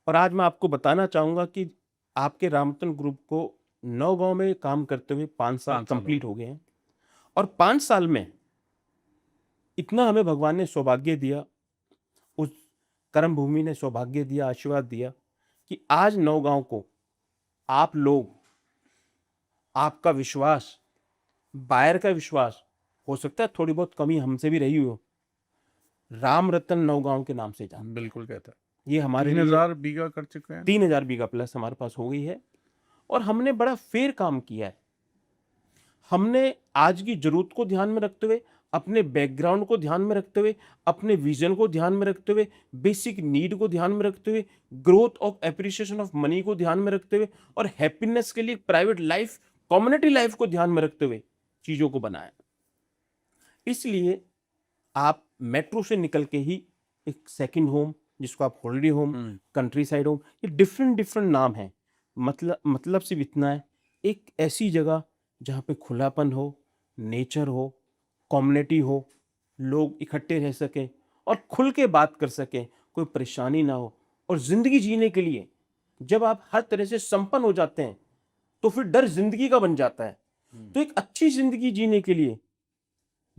और आज मैं आपको बताना चाहूंगा कि आपके रामतन ग्रुप को 9 गांव में काम करते हुए 5 साल 5 साल कंप्लीट हो गए हैं। और 5 साल में इतना हमें भगवान ने सौभाग्य दिया, उस कर्म भूमि ने सौभाग्य दिया, आशीर्वाद दिया, कि आज 9 गांव को आप लोग, आपका विश्वास, बायर का विश्वास, हो सकता है थोड़ी बहुत कमी हमसे भी रही हो, राम रतन 9 गांव के नाम से जान। बिल्कुल कहता है। ये हमारे 3000 बीघा कर चुके हैं। 3000 बीघा प्लस हमारे पास हो गई है, और हमने बड़ा फेयर काम किया है। हमने आज की जरूरत को ध्यान में रखते हुए, अपने बैकग्राउंड को ध्यान में रखते हुए, अपने विजन को ध्यान में रखते हुए, बेसिक नीड को ध्यान में रखते हुए, growth of appreciation of money को ध्यान में रखते हुए, और हैप्पीनेस के लिए प्राइवेट लाइफ, कम्युनिटी लाइफ को ध्यान में रखते हुए चीजों को बनाया। इसलिए आप मेट्रो से निकल के ही एक सेकंड होम, जिसको आप holiday home, country side home, ये डिफरेंट नाम है। मतलब सिर्फ इतना है, एक ऐसी जगह जहाँ पे खुलापन हो, नेचर हो, कम्युनिटी हो, लोग इकट्ठे रह सकें और खुल के बात कर सकें, कोई परेशानी ना हो। और जिंदगी जीने के लिए जब आप हर तरह से संपन्न हो जाते हैं तो फिर डर जिंदगी का बन जाता है। तो एक अच्छी जिंदगी जीने के लिए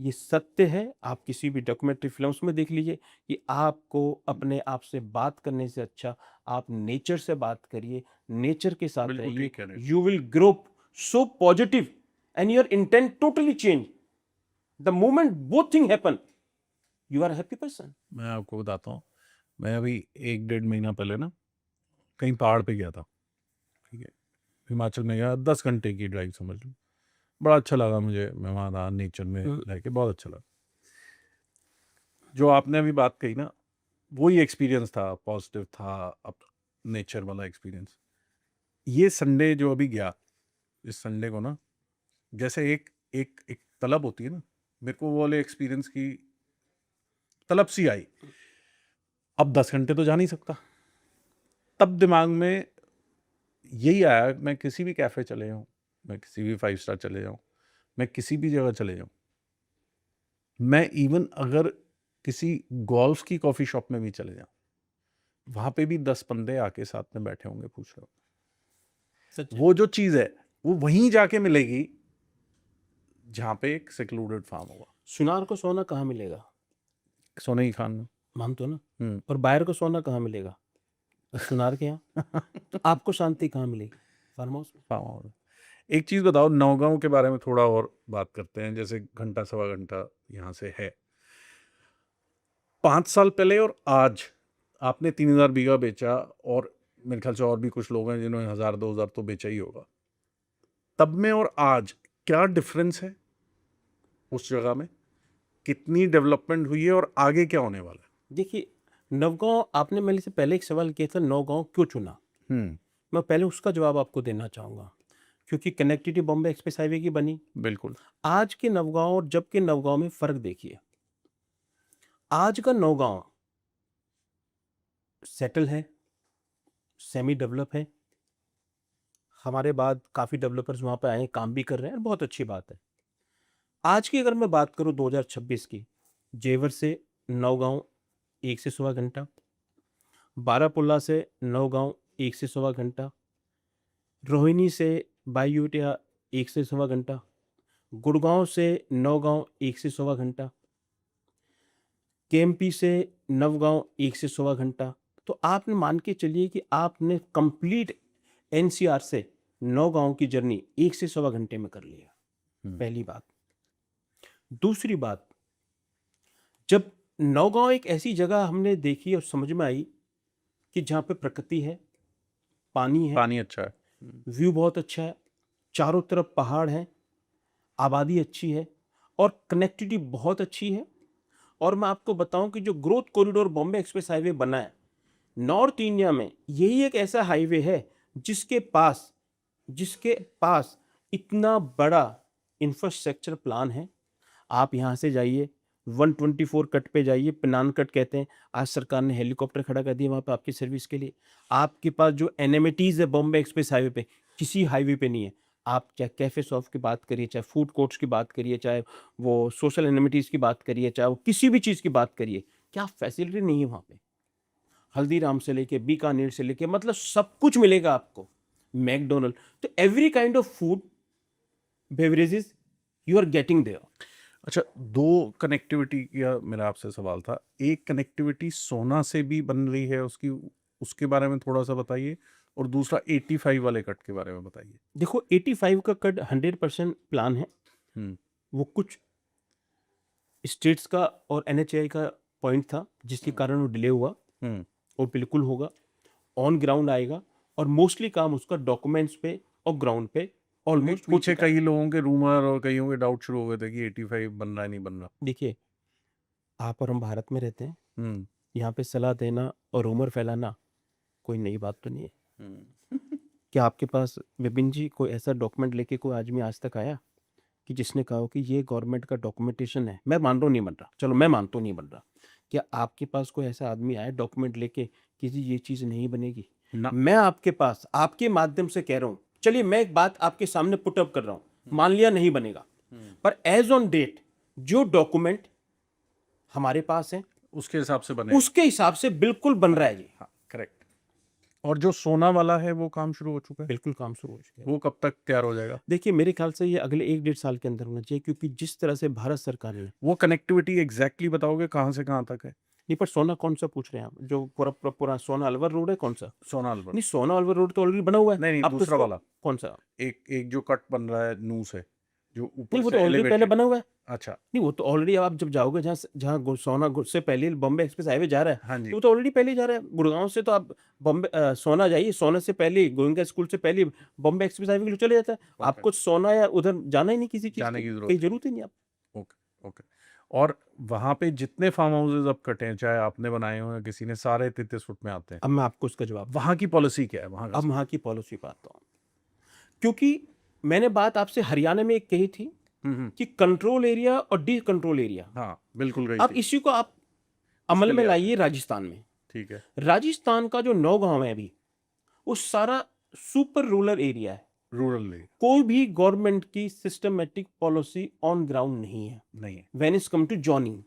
ये सत्य है, आप किसी भी डॉक्यूमेंट्री फिल्म्स में देख लीजिए कि आपको अपने आप से बात करने से अच्छा आप नेचर से बात करिए, नेचर के साथ बिल्कुल रहिए, ठीक कह रहे हैं। You will grow so positive and your intent totally change. The moment both thing happen, you are happy person. मैं आपको बताता हूँ, मैं अभी 1-1.5 महीना पहले ना कहीं पहाड़ पे गया था, ठीक है, हिमाचल में गया, 10 घंटे की ड्राइव समझ लो। बड़ा अच्छा लगा मुझे, मैं वहाँ रहा नेचर में रह के, बहुत अच्छा लगा। जो आपने अभी बात कही ना, वही एक्सपीरियंस था, पॉजिटिव था, अब नेचर वाला एक्सपीरियंस। ये संडे जो अभी गया, इस संडे को ना, जैसे एक एक एक तलब होती है ना, मेरे को वो वाले एक्सपीरियंस की तलब सी आई। अब 10 घंटे तो जा नहीं सकता, तब दिमाग में यही आया, मैं किसी भी कैफ़े चले जाऊँ, मैं किसी भी 5 स्टार चले जाऊँ, मैं किसी भी जगह चले जाऊँ, मैं इवन अगर किसी गोल्फ की कॉफ़ी शॉप में भी चले जाऊँ, वहाँ पे भी 10 बंदे आके साथ में बैठे होंगे, पूछ रहे हो। वो जो चीज़ है वो वहीं जाके मिलेगी जहाँ पे एक सेक्लूडेड फार्म होगा। सुनार को सोना कहाँ मिलेगा? सोने की खान में। मानते हो ना? और बाहर को सोना कहाँ मिलेगा? सुनार के यहाँ। तो आपको शांति कहाँ मिलेगी? फार्म हाउस में। Farm house. एक चीज़ बताओ, नौगांव के बारे में थोड़ा और बात करते हैं। जैसे घंटा सवा घंटा यहाँ से है, 5 साल पहले और आज आपने 3000 बीघा बेचा और मेरे ख्याल से और भी कुछ लोग हैं जिन्होंने 1000-2000 तो बेचा ही होगा। तब में और आज क्या डिफरेंस है उस जगह में? कितनी डेवलपमेंट हुई है और आगे क्या होने वाला है? देखिए, नवगांव, आपने मेरे से पहले एक सवाल किया था, नौगांव क्यों चुना? मैं पहले उसका जवाब आपको देना चाहूँगा, क्योंकि कनेक्टिविटी बॉम्बे एक्सप्रेस हाईवे की बनी। बिल्कुल। आज के नवगांव और जब के नवगांव में फ़र्क देखिए। आज का नौगांव सेटल है, सेमी डेवलप है। हमारे बाद काफ़ी डेवलपर्स वहाँ पे आए हैं, काम भी कर रहे हैं और बहुत अच्छी बात है। आज की अगर मैं बात करूँ 2026 की, जेवर से नौगांव 1 से सवा घंटा, बारापुल्ला से नौगांव 1 से सवा घंटा, रोहिणी से बायूटिया 1 से सवा घंटा, गुड़गांव से नौगांव 1 से सवा घंटा, केएमपी से नवगांव 1 से सवा घंटा। तो आपने मान के चलिए कि आपने कंप्लीट एनसीआर से नौगांव की जर्नी 1 से सवा घंटे में कर लिया। पहली बात। दूसरी बात, जब नौगांव एक ऐसी जगह हमने देखी और समझ में आई कि जहाँ पे प्रकृति है, पानी है, पानी अच्छा है। व्यू बहुत अच्छा है, चारों तरफ पहाड़ हैं, आबादी अच्छी है और कनेक्टिविटी बहुत अच्छी है। और मैं आपको बताऊं कि जो growth corridor Bombay express highway बना है, नॉर्थ इंडिया में यही एक ऐसा हाईवे है जिसके पास इतना बड़ा इंफ्रास्ट्रक्चर प्लान है। आप यहाँ से जाइए, 124 कट पे जाइए, पिनान कट कहते हैं। आज सरकार ने हेलीकॉप्टर खड़ा कर दिया वहाँ पे आपकी सर्विस के लिए। आपके पास जो एनेमिटीज़ है बॉम्बे एक्सप्रेस हाईवे पे, किसी हाईवे पे नहीं है। आप चाहे कैफे शॉप की बात करिए, चाहे फूड कोर्ट्स की बात करिए, चाहे वो सोशल एनिमिटीज़ की बात करिए, चाहे वो किसी भी चीज़ की बात करिए, क्या फैसिलिटी नहीं है वहाँ पे? हल्दीराम से लेके बीकानेर से लेके, मतलब सब कुछ मिलेगा आपको। मैकडोनल्ड, तो every kind of food beverages you are getting there. अच्छा, 2 कनेक्टिविटी का मेरा आपसे सवाल था। एक कनेक्टिविटी सोना से भी बन रही है उसके बारे में थोड़ा सा बताइए, और दूसरा 85 वाले कट के बारे में बताइए। देखो, 85 का कट 100% प्लान है। वो कुछ स्टेट्स का और एनएचएआई का पॉइंट था जिसके कारण वो डिले हुआ, और बिल्कुल होगा, ऑन ग्राउंड आएगा और मोस्टली काम उसका डॉक्यूमेंट्स पे और ग्राउंड पे ऑलमोस्ट कुछ कई लोगों के रूमर और कईयों के डाउट शुरू हो गए थे कि 85 बन रहा है नहीं बन रहा। देखिए, आप और हम भारत में रहते हैं, यहाँ पे सलाह देना और रूमर फैलाना कोई नई बात तो नहीं है। क्या आपके पास विपिन जी कोई ऐसा डॉक्यूमेंट लेके कोई आदमी आज तक आया कि जिसने कहा हो कि ये गवर्नमेंट का डॉक्यूमेंटेशन है, मैं मान रहा हूँ नहीं बन रहा, चलो मैं मानता हूँ नहीं बन रहा, क्या आपके पास कोई ऐसा आदमी आया डॉक्यूमेंट लेके कि जी ये चीज़ नहीं बनेगी? मैं आपके पास आपके माध्यम से कह रहा हूँ, चलिए मैं एक बात आपके सामने पुट अप कर रहा हूँ, मान लिया नहीं बनेगा, पर एज ऑन डेट जो डॉक्यूमेंट हमारे पास है उसके हिसाब से बने, उसके हिसाब से बिल्कुल बन रहा है जी। हाँ, करेक्ट। और जो सोना वाला है वो काम शुरू हो चुका है? बिल्कुल काम शुरू हो चुका है। वो कब तक तैयार हो जाएगा? देखिए, मेरे ख्याल से ये अगले 1-1.5 साल के अंदर होना चाहिए, क्योंकि जिस तरह से भारत सरकार ने, वो कनेक्टिविटी एग्जैक्टली बताओगे कहाँ से कहाँ तक है? नहीं, पर सोना कौन सा पूछ रहे हैं आप? जो पूरा सोना अलवर रोड है, कौन सा? सोना अलवर नहीं, सोना अलवर रोड तो ऑलरेडी बना हुआ है। नहीं, अब तो दूसरा उसको- वाला कौन सा? एक जो कट बन रहा है नू से, जो ऊपर नहीं, वो से तो ऑलरेडी पहले elevated- बना हुआ है। अच्छा, नहीं, वो तो ऑलरेडी आप जब जाओगे जहाँ सोना से पहले बॉम्बे एक्सप्रेस हाईवे जा रहा है, हाँ जी। तो वो तो ऑलरेडी पहले ही जा रहा है। गुड़गांव से तो आप बॉम्बे सोना जाइए, सोना से पहले गोयंका स्कूल से पहले बॉम्बे एक्सप्रेस हाईवे के लिए चले जाता है। आपको सोना या उधर जाना ही नहीं, किसी चीज़ जाने की की जरूरत ही नहीं। आप ओके ओके। और वहाँ पे जितने फार्म हाउसेज अब कटे हैं, चाहे आपने बनाए हो या किसी ने, सारे 33 फुट में आते हैं। अब मैं आपको उसका जवाब, वहाँ की पॉलिसी क्या है वहाँ का? अब वहाँ की पॉलिसी बताता हूँ, क्योंकि मैंने बात आपसे हरियाणा में एक कही थी कि कंट्रोल एरिया और डी कंट्रोल एरिया, हाँ बिल्कुल गई अब थी। इसी को आप अमल में लाइए राजस्थान में। ठीक है। राजस्थान का जो नौगांव है अभी, वो सारा सुपर रूरल एरिया है। रूरल एरिया कोई भी गवर्नमेंट की सिस्टमेटिक पॉलिसी ऑन ग्राउंड नहीं है नहीं है। When is come to zoning.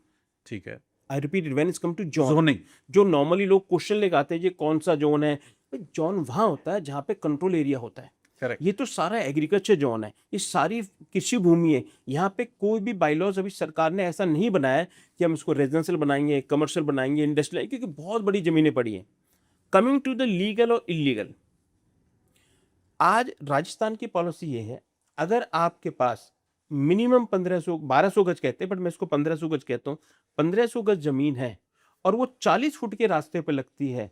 ठीक है। I repeat it, when is come to zoning, जो नॉर्मली लोग क्वेश्चन लेके आते हैं ये कौन सा जोन है, जोन वहां होता है जहाँ पे कंट्रोल एरिया होता है। करेक्ट। ये तो सारा एग्रीकल्चर जोन है, ये सारी कृषि भूमि है। यहाँ पे कोई भी बाइलॉज अभी सरकार ने ऐसा नहीं बनाया है कि हम इसको रेजिडेंशियल बनाएंगे, कमर्शियल बनाएंगे, इंडस्ट्रियल, क्योंकि बहुत बड़ी जमीनें पड़ी हैं। कमिंग टू द लीगल और इलीगल, आज राजस्थान की पॉलिसी ये है, अगर आपके पास मिनिमम 1200 गज कहते हैं, बट मैं इसको 1500 गज कहता हूँ, 1500 गज जमीन है और वो 40 फुट के रास्ते पे लगती है,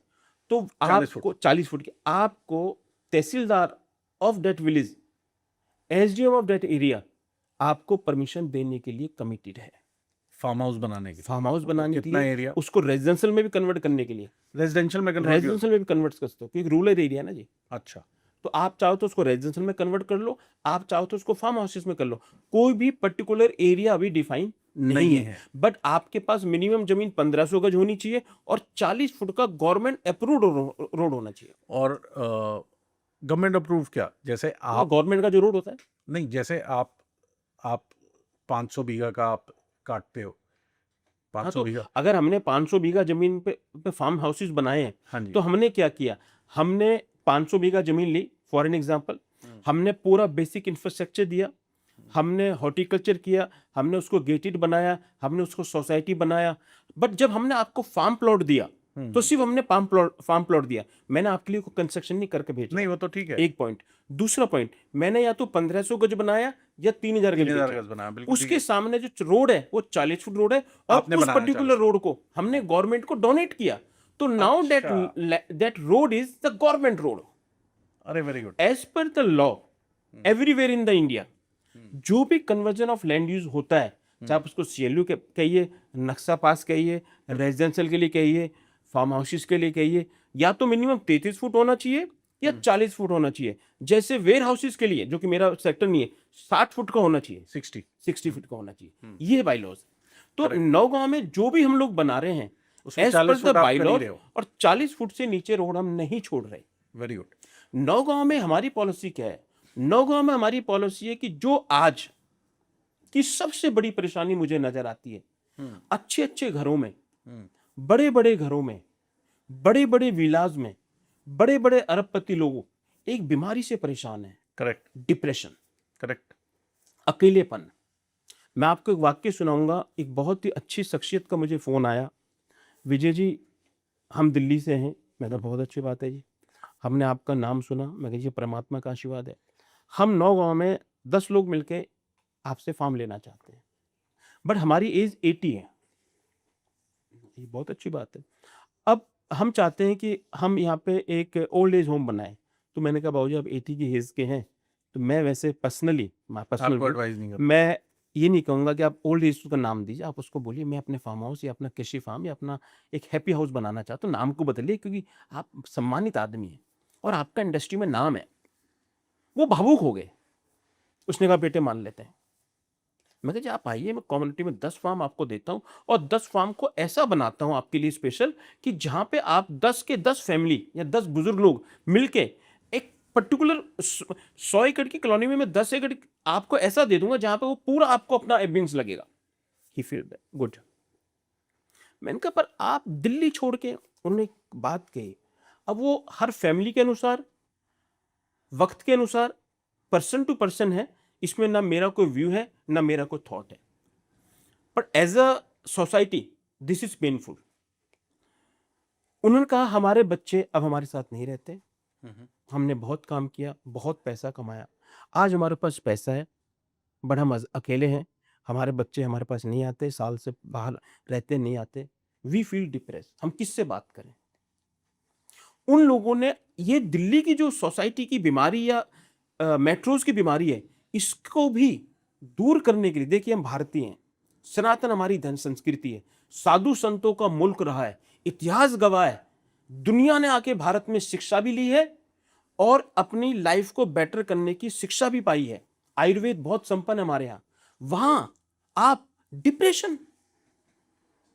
तो 40 फुट। आपको 40 फुट की, आपको tehsildar of that village, SDM of that area आपको परमिशन देने के लिए कमिटेड है। फार्म हाउस बनाने के फार्म हाउस बनाने के कितना लिए, एरिया? उसको रेजिडेंशियल में भी कन्वर्ट करने के लिए, रेजिडेंशियल में कन्वर्ट? रेजिडेंशियल में भी कन्वर्ट कर सकते हो क्योंकि रूरल एरिया है ना जी। अच्छा, तो आप चाहो तो उसको रेजिडेंशियल में कन्वर्ट कर लो, आप चाहो तो उसको फार्म हाउसेस में कर लो। कोई भी पर्टिकुलर एरिया अभी डिफाइन नहीं है, बट आपके पास मिनिमम जमीन 1500 गज होनी चाहिए और 40 फुट का गवर्नमेंट अप्रूव्ड रोड होना चाहिए। और गवर्नमेंट अप्रूव क्या? जैसे आप गवर्नमेंट का जो रोड होता है, नहीं, जैसे आप 500 बीघा का आप काटते हो, 500 तो बीघा। अगर हमने 500 बीघा जमीन पे फार्म हाउसेस बनाए हैं, हाँ जी। तो हमने क्या किया, हमने 500 बीघा जमीन ली फॉर एन एग्जांपल, हमने पूरा बेसिक इंफ्रास्ट्रक्चर दिया, हमने हॉर्टिकल्चर किया, हमने उसको गेटेड बनाया, हमने उसको सोसाइटी बनाया। बट जब हमने आपको फार्म प्लॉट दिया तो सिर्फ हमने फार्म प्लॉट दिया, मैंने आपके लिए कोई कंस्ट्रक्शन नहीं करके भेजा। नहीं, वो तो ठीक है। एक पॉइंट। दूसरा पॉइंट, मैंने या तो 1500 गज बनाया या 3000 गज 3000 बेचा। गज बनाया, बिल्कुल ठीक उसके है। सामने जो रोड है वो 40 फुट रोड है और आपने उस बनाया पर्टिकुलर रोड को हमने गवर्नमेंट को डोनेट किया। तो now that road is the government road अरे very good. As per the law everywhere in the India. जो भी कन्वर्जन ऑफ लैंड यूज होता है, चाहे आप उसको सीएलयू कहिए, नक्शा पास कहिए, रेजिडेंशियल के लिए कहिए, फार्म हाउसेस के लिए कहिए, या तो मिनिमम 33 फुट होना चाहिए या 40 फुट होना चाहिए। जैसे वेयर हाउसेस के लिए, जो कि मेरा सेक्टर नहीं है, 60 फुट का होना चाहिए, 60 फुट का होना चाहिए, ये बाईलॉज। तो नौगांव में जो भी हम लोग बना रहे हैं उसमें एज 40 पर फुट द आप कर ही बाईलॉज, रहे हो। और 40 फुट से नीचे रोड हम नहीं छोड़ रहे। Very good. नौगांव में हमारी पॉलिसी क्या है? नौगांव में हमारी पॉलिसी है कि जो आज की सबसे बड़ी परेशानी मुझे नजर आती है, अच्छे अच्छे घरों में, बड़े बड़े घरों में, बड़े बड़े विलाज में, बड़े बड़े अरबपति लोग एक बीमारी से परेशान है, करेक्ट, डिप्रेशन, करेक्ट। अकेलेपन। मैं आपको एक वाक्य सुनाऊंगा। एक बहुत ही अच्छी शख्सियत का मुझे फोन आया, विजय जी हम दिल्ली से हैं। मैंने बहुत अच्छी बात है जी, हमने आपका नाम सुना। मैं कहा, ये परमात्मा का आशीर्वाद है। हम 9 गांव में 10 लोग मिलके आपसे फार्म लेना चाहते हैं, बट हमारी एज 80 है। ये बहुत अच्छी बात है। अब हम चाहते हैं कि हम यहाँ पे एक ओल्ड एज होम बनाएं। तो मैंने कहा, बाबूजी आप 80 की एज के हैं, तो मैं वैसे पर्सनली आपको एडवाइस नहीं करता। मैं ये नहीं कहूँगा कि आप ओल्ड एज का नाम दीजिए। आप उसको बोलिए मैं अपने फार्म हाउस या अपना कृषि फार्म या अपना एक हैप्पी हाउस बनाना चाहता हूँ। नाम को बदलिए, क्योंकि आप सम्मानित आदमी हैं और आपका इंडस्ट्री में नाम है। वो भावुक हो गए। उसने कहा, बेटे मान लेते हैं। मैं कहा, जी आप आइए, मैं कम्युनिटी में 10 फार्म आपको देता हूँ और 10 फार्म को ऐसा बनाता हूँ आपके लिए स्पेशल, कि जहाँ पे आप 10 के 10 फैमिली या 10 बुजुर्ग लोग मिलके एक पर्टिकुलर 100 एकड़ की कॉलोनी में मैं 10 एकड़ आपको ऐसा दे दूंगा जहाँ पे वो पूरा आपको अपना एम्बियंस लगेगा। ही फील गुड। मैंने कहा, पर आप दिल्ली छोड़ के, उन्होंने एक बात कही, अब वो हर फैमिली के अनुसार, वक्त के अनुसार, पर्सन टू पर्सन है। इसमें ना मेरा कोई व्यू है ना मेरा कोई थॉट है, but as a society this is painful. उन्होंने कहा, हमारे बच्चे अब हमारे साथ नहीं रहते, हमने बहुत काम किया, बहुत पैसा कमाया, आज हमारे पास पैसा है बट हम अकेले हैं, हमारे बच्चे हमारे पास नहीं आते, साल से बाहर रहते नहीं आते, वी फील डिप्रेस, हम किससे बात करें? उन लोगों ने ये दिल्ली की जो सोसाइटी की बीमारी या मेट्रोज की बीमारी है, इसको भी दूर करने के लिए, देखिए हम भारतीय हैं, सनातन हमारी धन संस्कृति है, साधु संतों का मुल्क रहा है, इतिहास गवाह है, दुनिया ने आके भारत में शिक्षा भी ली है और अपनी लाइफ को बेटर करने की शिक्षा भी पाई है। आयुर्वेद बहुत संपन्न है हमारे यहाँ। वहां आप डिप्रेशन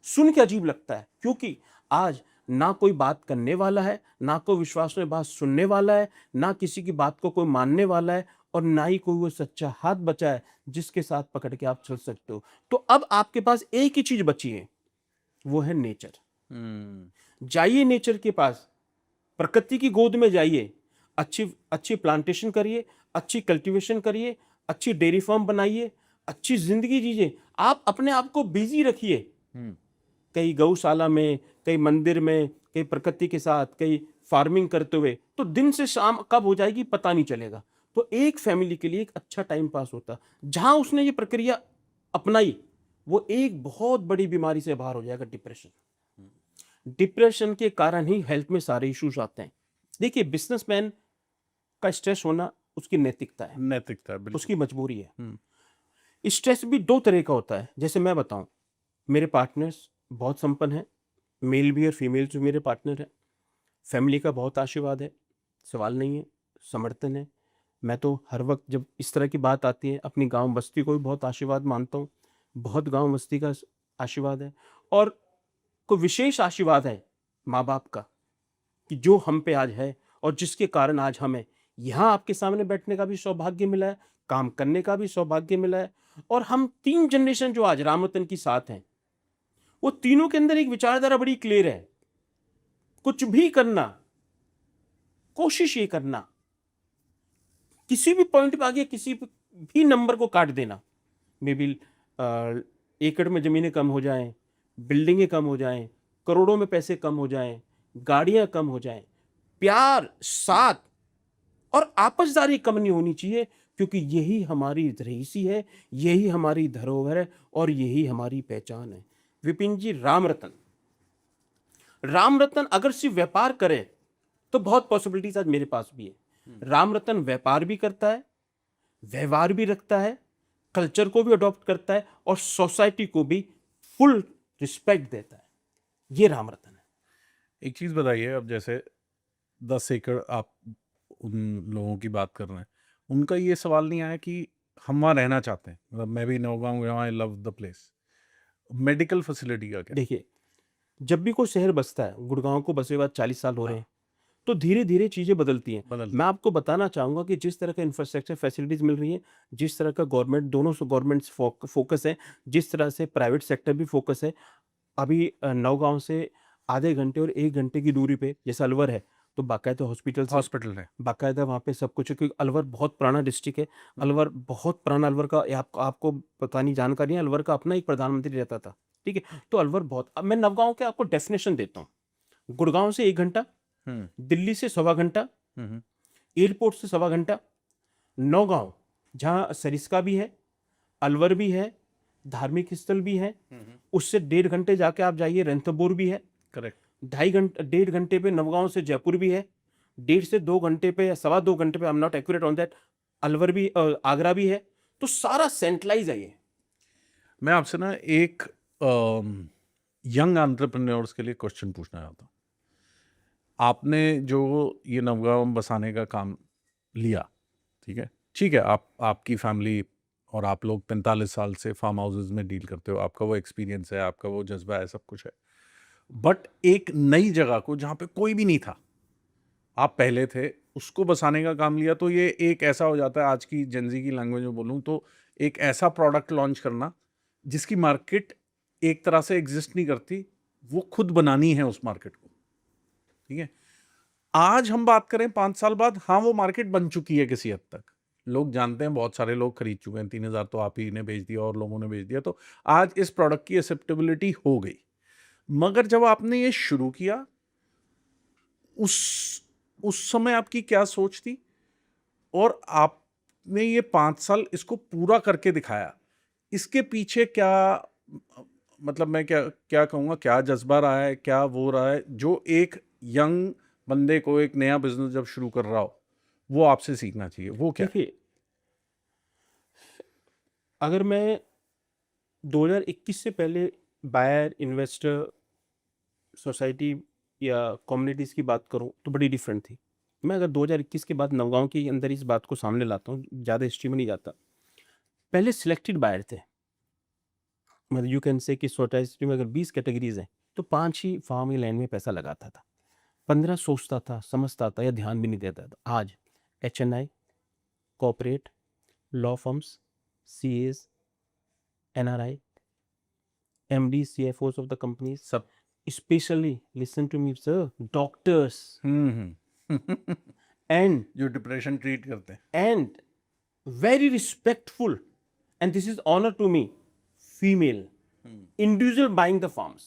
सुन के अजीब लगता है, क्योंकि आज ना कोई बात करने वाला है, ना कोई विश्वास में बात सुनने वाला है, ना किसी की बात को कोई मानने वाला है, और ना ही कोई वो सच्चा हाथ बचा है जिसके साथ पकड़ के आप चल सकते हो। तो अब आपके पास एक ही चीज बची है, वो है नेचर। जाइए नेचर के पास, प्रकृति की गोद में जाइए, अच्छी प्लांटेशन करिए, अच्छी कल्टीवेशन करिए, अच्छी डेयरी फार्म बनाइए, अच्छी जिंदगी जीजिए। आप अपने आप को बिजी रखिए, कहीं गौशाला में, कहीं मंदिर में, कहीं प्रकृति के साथ, कहीं फार्मिंग करते हुए, तो दिन से शाम कब हो जाएगी पता नहीं चलेगा। तो एक फैमिली के लिए एक अच्छा टाइम पास होता। जहां उसने ये प्रक्रिया अपनाई, वो एक बहुत बड़ी बीमारी से बाहर हो जाएगा, डिप्रेशन। डिप्रेशन के कारण ही हेल्थ में सारे इश्यूज आते हैं। देखिए, बिजनेसमैन का स्ट्रेस होना उसकी नैतिकता है, नैतिकता है, बिल्कुल। उसकी मजबूरी है। स्ट्रेस भी दो तरह का होता है। जैसे मैं बताऊं, मेरे पार्टनर्स बहुत संपन्न हैं, मेल भी और फीमेल जो मेरे पार्टनर हैं। फैमिली का बहुत आशीर्वाद है, सवाल नहीं है, समर्थन है। मैं तो हर वक्त जब इस तरह की बात आती है अपनी गांव बस्ती को भी बहुत आशीर्वाद मानता हूँ। बहुत गांव बस्ती का आशीर्वाद है, और कोई विशेष आशीर्वाद है माँ बाप का, कि जो हम पे आज है और जिसके कारण आज हमें यहाँ आपके सामने बैठने का भी सौभाग्य मिला है, काम करने का भी सौभाग्य मिला है। और हम 3 जनरेशन जो आज राम रतन की साथ हैं, वो तीनों के अंदर एक विचारधारा बड़ी क्लियर है। कुछ भी करना, कोशिश ये करना, किसी भी पॉइंट पे आगे किसी भी नंबर को काट देना। मे बी एकड़ में जमीनें कम हो जाएं, बिल्डिंगें कम हो जाएं, करोड़ों में पैसे कम हो जाएं, गाड़ियां कम हो जाएं, प्यार, साथ और आपसदारी कम नहीं होनी चाहिए, क्योंकि यही हमारी रईसी है, यही हमारी धरोहर है और यही हमारी पहचान है। विपिन जी, राम रतन अगर सिर्फ व्यापार करे तो बहुत पॉसिबिलिटीज आज मेरे पास भी है। राम रतन व्यापार भी करता है, व्यवहार भी रखता है, कल्चर को भी अडॉप्ट करता है और सोसाइटी को भी फुल रिस्पेक्ट देता है। ये राम रतन है। एक चीज़ बताइए, अब जैसे 10 एकड़ आप उन लोगों की बात कर रहे हैं, उनका ये सवाल नहीं आया कि हम वहाँ रहना चाहते हैं? मतलब मैं भी नौगांव गया, I love the place. Medical facility का क्या? देखिए, जब भी कोई शहर बसता है, गुड़गांव को बसे बाद 40 साल हो रहे हैं, तो धीरे धीरे चीजें बदलती हैं। मैं आपको बताना चाहूंगा कि जिस तरह का इंफ्रास्ट्रक्चर फैसिलिटीज मिल रही है, जिस तरह का गवर्नमेंट, दोनों से गवर्नमेंट फोकस है, जिस तरह से प्राइवेट सेक्टर भी फोकस है। अभी नौगांव से आधे घंटे और 1 घंटे की दूरी पे जैसे अलवर है, तो बाकायदा हॉस्पिटल है, बाकायदा वहाँ पे सब कुछ है, क्योंकि अलवर बहुत पुराना डिस्ट्रिक्ट है। अलवर बहुत पुराना, अलवर का आपको पता नहीं, जानकारी है, अलवर का अपना एक प्रधानमंत्री रहता था। ठीक है, तो अलवर बहुत। अब मैं नवगांव के आपको डेफिनेशन देता हूँ। गुड़गांव से 1 घंटा, दिल्ली से 1.25 घंटा, एयरपोर्ट से 1.25 घंटा। नौगांव जहाँ सरिस्का भी है, अलवर भी है, धार्मिक स्थल भी है, उससे 1.5 घंटे जाके आप जाइए, रणथंभौर भी है। करेक्ट। 1.5 घंटे पे नवगांव से जयपुर भी है। 1.5 से 2 घंटे पे या 2.25 घंटे पे, I am not accurate on that, Alwar भी, आगरा भी है। तो सारा सेंट्रलाइज है ये। मैं आपसे ना एक यंग एंटरप्रेन्योर्स के लिए क्वेश्चन पूछना चाहता हूँ। आपने जो ये नवगांव बसाने का काम लिया, ठीक है, आपकी फैमिली और आप लोग 45 साल से फार्म हाउसेज में डील करते हो, आपका वो एक्सपीरियंस है, आपका वो जज्बा है, सब कुछ है। बट एक नई जगह को जहाँ पे कोई भी नहीं था, आप पहले थे, उसको बसाने का काम लिया, तो ये एक ऐसा हो जाता है, आज की जेनजी की लैंग्वेज में बोलूँ तो, एक ऐसा प्रोडक्ट लॉन्च करना जिसकी मार्केट एक तरह से एग्जिस्ट नहीं करती, वो खुद बनानी है उस मार्केट को। ठीक है, आज हम बात करें 5 साल बाद, हाँ वो मार्केट बन चुकी है किसी हद तक, लोग जानते हैं, बहुत सारे लोग खरीद चुके हैं, 3000 तो आप ही ने बेच दिया और लोगों ने बेच दिया, तो आज इस प्रोडक्ट की एक्सेप्टेबिलिटी हो गई। मगर जब आपने ये शुरू किया, उस समय आपकी क्या सोच थी, और आपने ये 5 साल इसको पूरा करके दिखाया, इसके पीछे क्या, मतलब मैं क्या कहूँगा, क्या जज्बा रहा है, क्या वो रहा है जो एक यंग बंदे को एक नया बिजनेस जब शुरू कर रहा हो वो आपसे सीखना चाहिए, वो क्या? देखिए, अगर मैं 2021 से पहले बायर, इन्वेस्टर, सोसाइटी या कम्युनिटीज़ की बात करूं तो बड़ी डिफरेंट थी। मैं अगर 2021 के बाद नवगांव के अंदर इस बात को सामने लाता हूं, ज़्यादा हिस्ट्री में नहीं जाता। पहले सिलेक्टेड बायर थे, मतलब यू कैन से कि सोसाइटी में अगर 20 कैटेगरीज हैं तो 5 ही फार्म या लैंड में पैसा लगाता था, 15 सोचता था, समझता था या ध्यान भी नहीं देता था। आज HNI, corporate, law firms, CAs, NRI, MD, CFOs of the companies, सब especially listen to me sir, doctors and जो डिप्रेशन ट्रीट करते हैं, and very respectful, and this is honor to me, female individual buying the farms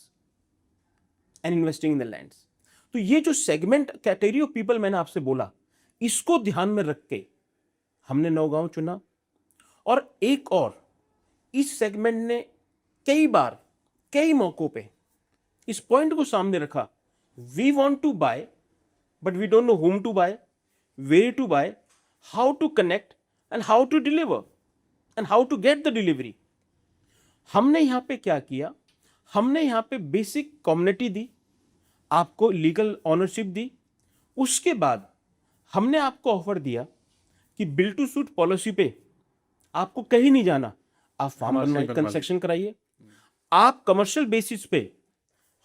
and investing in the lands. तो ये जो segment, category of people मैंने आपसे बोला, इसको ध्यान में रख के हमने नौगांव चुना। और एक और, इस सेगमेंट ने कई बार, कई मौकों पे इस पॉइंट को सामने रखा, we want to buy but we don't know whom to buy, where to buy, how to connect and how to deliver and how to get the delivery. हमने यहां पे क्या किया, हमने यहां पे बेसिक कम्युनिटी दी, आपको लीगल ऑनरशिप दी। उसके बाद हमने आपको ऑफर दिया कि बिल टू सूट पॉलिसी पे आपको कहीं नहीं जाना, आप फार्म हमारे से बनवाइए, बनवा कंस्ट्रक्शन कराइए, आप कमर्शियल बेसिस पे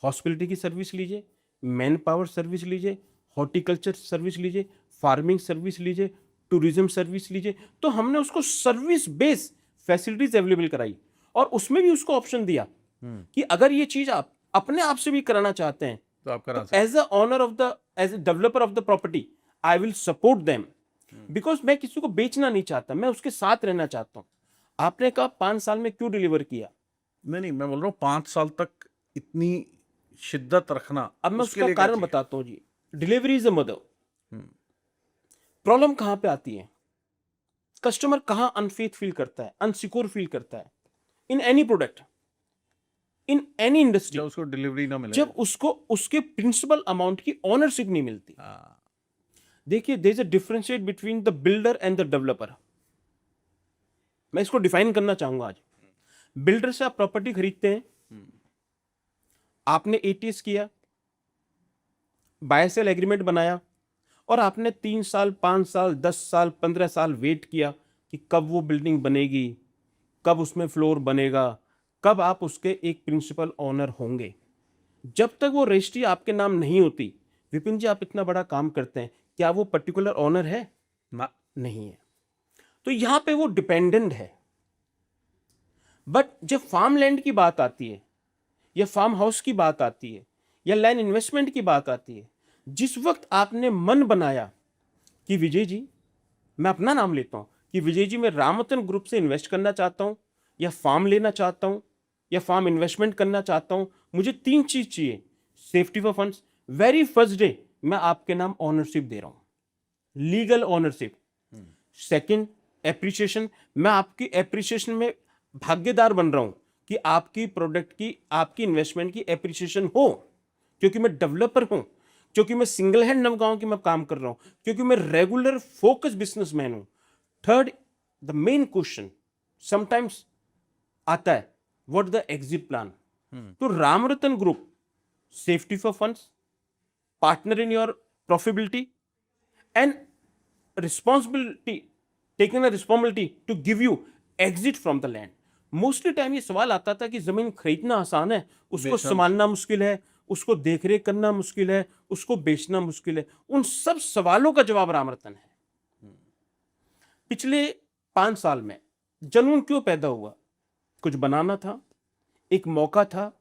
हॉस्पिटलिटी की सर्विस लीजिए, मैन पावर सर्विस लीजिए, हॉर्टिकल्चर सर्विस लीजिए, फार्मिंग सर्विस लीजिए, टूरिज्म सर्विस लीजिए। तो हमने उसको सर्विस बेस फैसिलिटीज अवेलेबल कराई और उसमें भी उसको ऑप्शन दिया कि अगर ये चीज आप अपने आप से भी कराना चाहते हैं तो आप करा तो as a owner of the, as a developer of the property, I will support them, because मैं किसी को बेचना नहीं चाहता, मैं उसके साथ रहना चाहता हूं। आपने कहा 5 साल में क्यों डिलीवर किया, नहीं, मैं बोल रहा हूँ 5 साल तक इतनी शिद्दत रखना, अब मैं उसके उसका लिए क्या कारण चाहिए? बताता हूं जी। Delivery is a mother. Problem कहां पे आती है, कस्टमर कहां अनफेथ फील करता है, अनसिक्योर फील करता है in any product, in any industry, जब उसको डिलीवरी ना मिले। जब उसको उसके प्रिंसिपल अमाउंट की ऑनरशिप नहीं मिलती। हाँ, देखिए, there is a differentiate between the builder and the developer. मैं इसको डिफाइन करना चाहूंगा आज। बिल्डर से आप प्रॉपर्टी खरीदते हैं, आपने एटीएस किया, बाय सेल एग्रीमेंट बनाया और आपने 3 साल, 5 साल, 10 साल, 15 साल वेट किया कि कब वो बिल्डिंग बनेगी, कब उसमें फ्लोर बनेगा, कब आप उसके एक प्रिंसिपल ओनर होंगे। जब तक वो रजिस्ट्री आपके नाम नहीं होती, विपिन जी आप इतना बड़ा काम करते हैं, क्या वो पर्टिकुलर ओनर है? ना, नहीं है। तो यहां पे वो डिपेंडेंट है। बट जब फार्म लैंड की बात आती है या फार्म हाउस की बात आती है या लैंड इन्वेस्टमेंट की बात आती है, जिस वक्त आपने मन बनाया कि विजय जी, मैं अपना नाम लेता हूं कि विजय जी मैं रामरतन ग्रुप से इन्वेस्ट करना चाहता हूं या फार्म लेना चाहता हूं या फार्म इन्वेस्टमेंट करना चाहता हूं, मुझे 3 चीज चाहिए। Safety for funds, very first day मैं आपके नाम ऑनरशिप दे रहा हूं, लीगल ऑनरशिप। सेकंड, एप्रिसिएशन, मैं आपकी एप्रिसिएशन में भागीदार बन रहा हूं कि आपकी प्रोडक्ट की, आपकी इन्वेस्टमेंट की एप्रिसिएशन हो, क्योंकि मैं डेवलपर हूं, क्योंकि मैं सिंगल हैंड नवगांव की मैं काम कर रहा हूं, क्योंकि मैं रेगुलर फोकस बिजनेसमैन हूं। Third, the main question sometimes आता है, व्हाट द एग्जिट प्लान। तो Ramratan group, safety for funds, partner in your profitability and responsibility, taking a responsibility to give you exit from the land. Mostly time ये सवाल आता था कि जमीन खरीदना आसान है, उसको बेचना संभालना मुश्किल है, उसको देखरेख करना मुश्किल है, उसको बेचना मुश्किल है। उन सब सवालों का जवाब रामरतन है। पिछले 5 साल में जुनून क्यों पैदा हुआ? कुछ बनाना था, एक मौका था,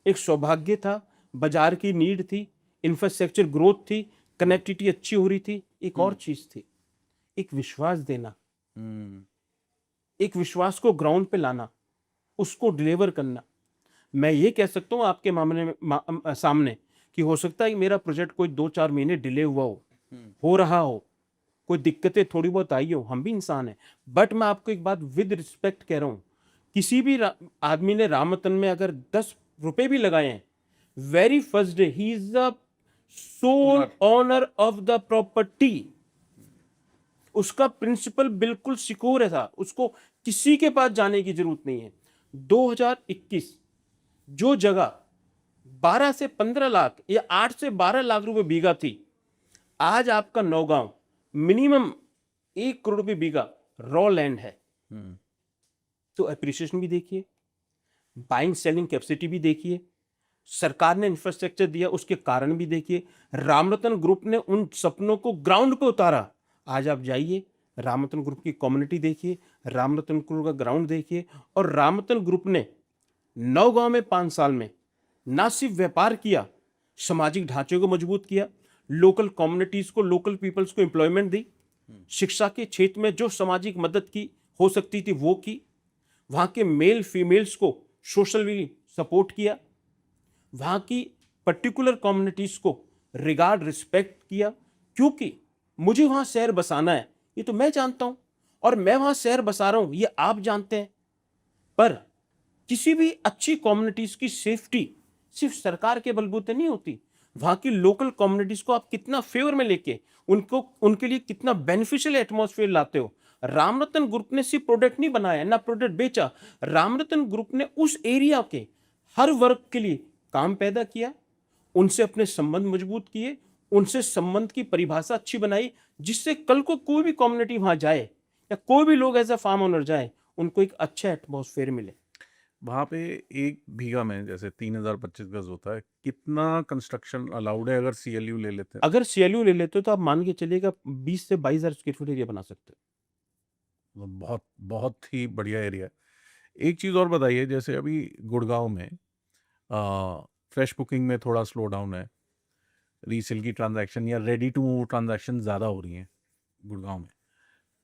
एक सौभाग्य था, बाजार की नीड थी, इंफ्रास्ट्रक्चर ग्रोथ थी, कनेक्टिविटी अच्छी हो रही थी, एक और चीज थी, एक विश्वास देना, एक विश्वास को ग्राउंड पे लाना, उसको डिलीवर करना। मैं ये कह सकता हूं आपके मामले में सामने कि हो सकता है कि मेरा प्रोजेक्ट कोई 2-4 महीने डिले हुआ हो रहा हो, कोई दिक्कतें थोड़ी बहुत आई हो, हम भी इंसान हैं। बट मैं आपको एक बात विद रिस्पेक्ट कह रहा हूं, किसी भी आदमी ने रामरतन में अगर 10 रुपए भी लगाए हैं, वेरी फर्स्ट डे ही is the sole owner of the property. उसका प्रिंसिपल बिल्कुल सिक्योर है था, उसको किसी के पास जाने की जरूरत नहीं है। 2021 जो जगह 12 से 15 लाख या 8 से 12 लाख रुपए बीघा थी, आज आपका नौगांव मिनिमम 1 करोड़ रुपए बीघा रॉ लैंड है। तो अप्रिसिएशन भी देखिए, बाइंग सेलिंग कैपेसिटी भी देखिए, सरकार ने इंफ्रास्ट्रक्चर दिया उसके कारण भी देखिए, रामरतन ग्रुप ने उन सपनों को ग्राउंड पे उतारा। आज आप जाइए, रामरतन ग्रुप की कम्युनिटी देखिए, रामरतन ग्रुप का ग्राउंड देखिए, और रामरतन ग्रुप ने नौगांव में 5 साल में ना सिर्फ व्यापार किया, सामाजिक ढांचे को मजबूत किया, लोकल कम्युनिटीज को, लोकल पीपल्स को एम्प्लॉयमेंट दी, शिक्षा के क्षेत्र में जो सामाजिक मदद की हो सकती थी वो की, वहां के मेल फीमेल्स को सोशली सपोर्ट किया, वहां की पर्टिकुलर कम्युनिटीज को रिगार्ड रिस्पेक्ट किया। क्योंकि मुझे वहां शहर बसाना है, ये तो मैं जानता हूं, और मैं वहां शहर बसा रहा हूं, ये आप जानते हैं। पर किसी भी अच्छी कम्युनिटीज की सेफ्टी सिर्फ सरकार के बलबूते नहीं होती, वहाँ की लोकल कम्युनिटीज को आप कितना फेवर में लेके उनको उनके लिए कितना बेनिफिशियल एटमॉस्फेयर लाते हो। रामरतन ग्रुप ने सिर्फ प्रोडक्ट नहीं बनाया ना प्रोडक्ट बेचा, रामरतन ग्रुप ने उस एरिया के हर वर्ग के लिए काम पैदा किया, उनसे अपने संबंध मजबूत किए, उनसे संबंध की परिभाषा अच्छी बनाई, जिससे कल को कोई भी कम्युनिटी वहां जाए या कोई भी लोग एज अ फार्म ओनर जाए, उनको एक अच्छा एटमॉस्फेयर मिले। वहाँ पे 1 बीघा में जैसे 3025 गज होता है, कितना कंस्ट्रक्शन अलाउड है अगर CLU ले लेते हैं? अगर CLU ले लेते हो तो आप मान के चलिएगा 20 से 22 हजार स्क्वायर फीट एरिया बना सकते हो। तो बहुत बहुत ही बढ़िया एरिया है। एक चीज़ और बताइए, जैसे अभी गुड़गांव में फ्रेश बुकिंग में थोड़ा स्लो डाउन है, रीसेल की ट्रांजैक्शन या रेडी टू मूव ट्रांजैक्शन ज़्यादा हो रही हैं गुड़गांव में,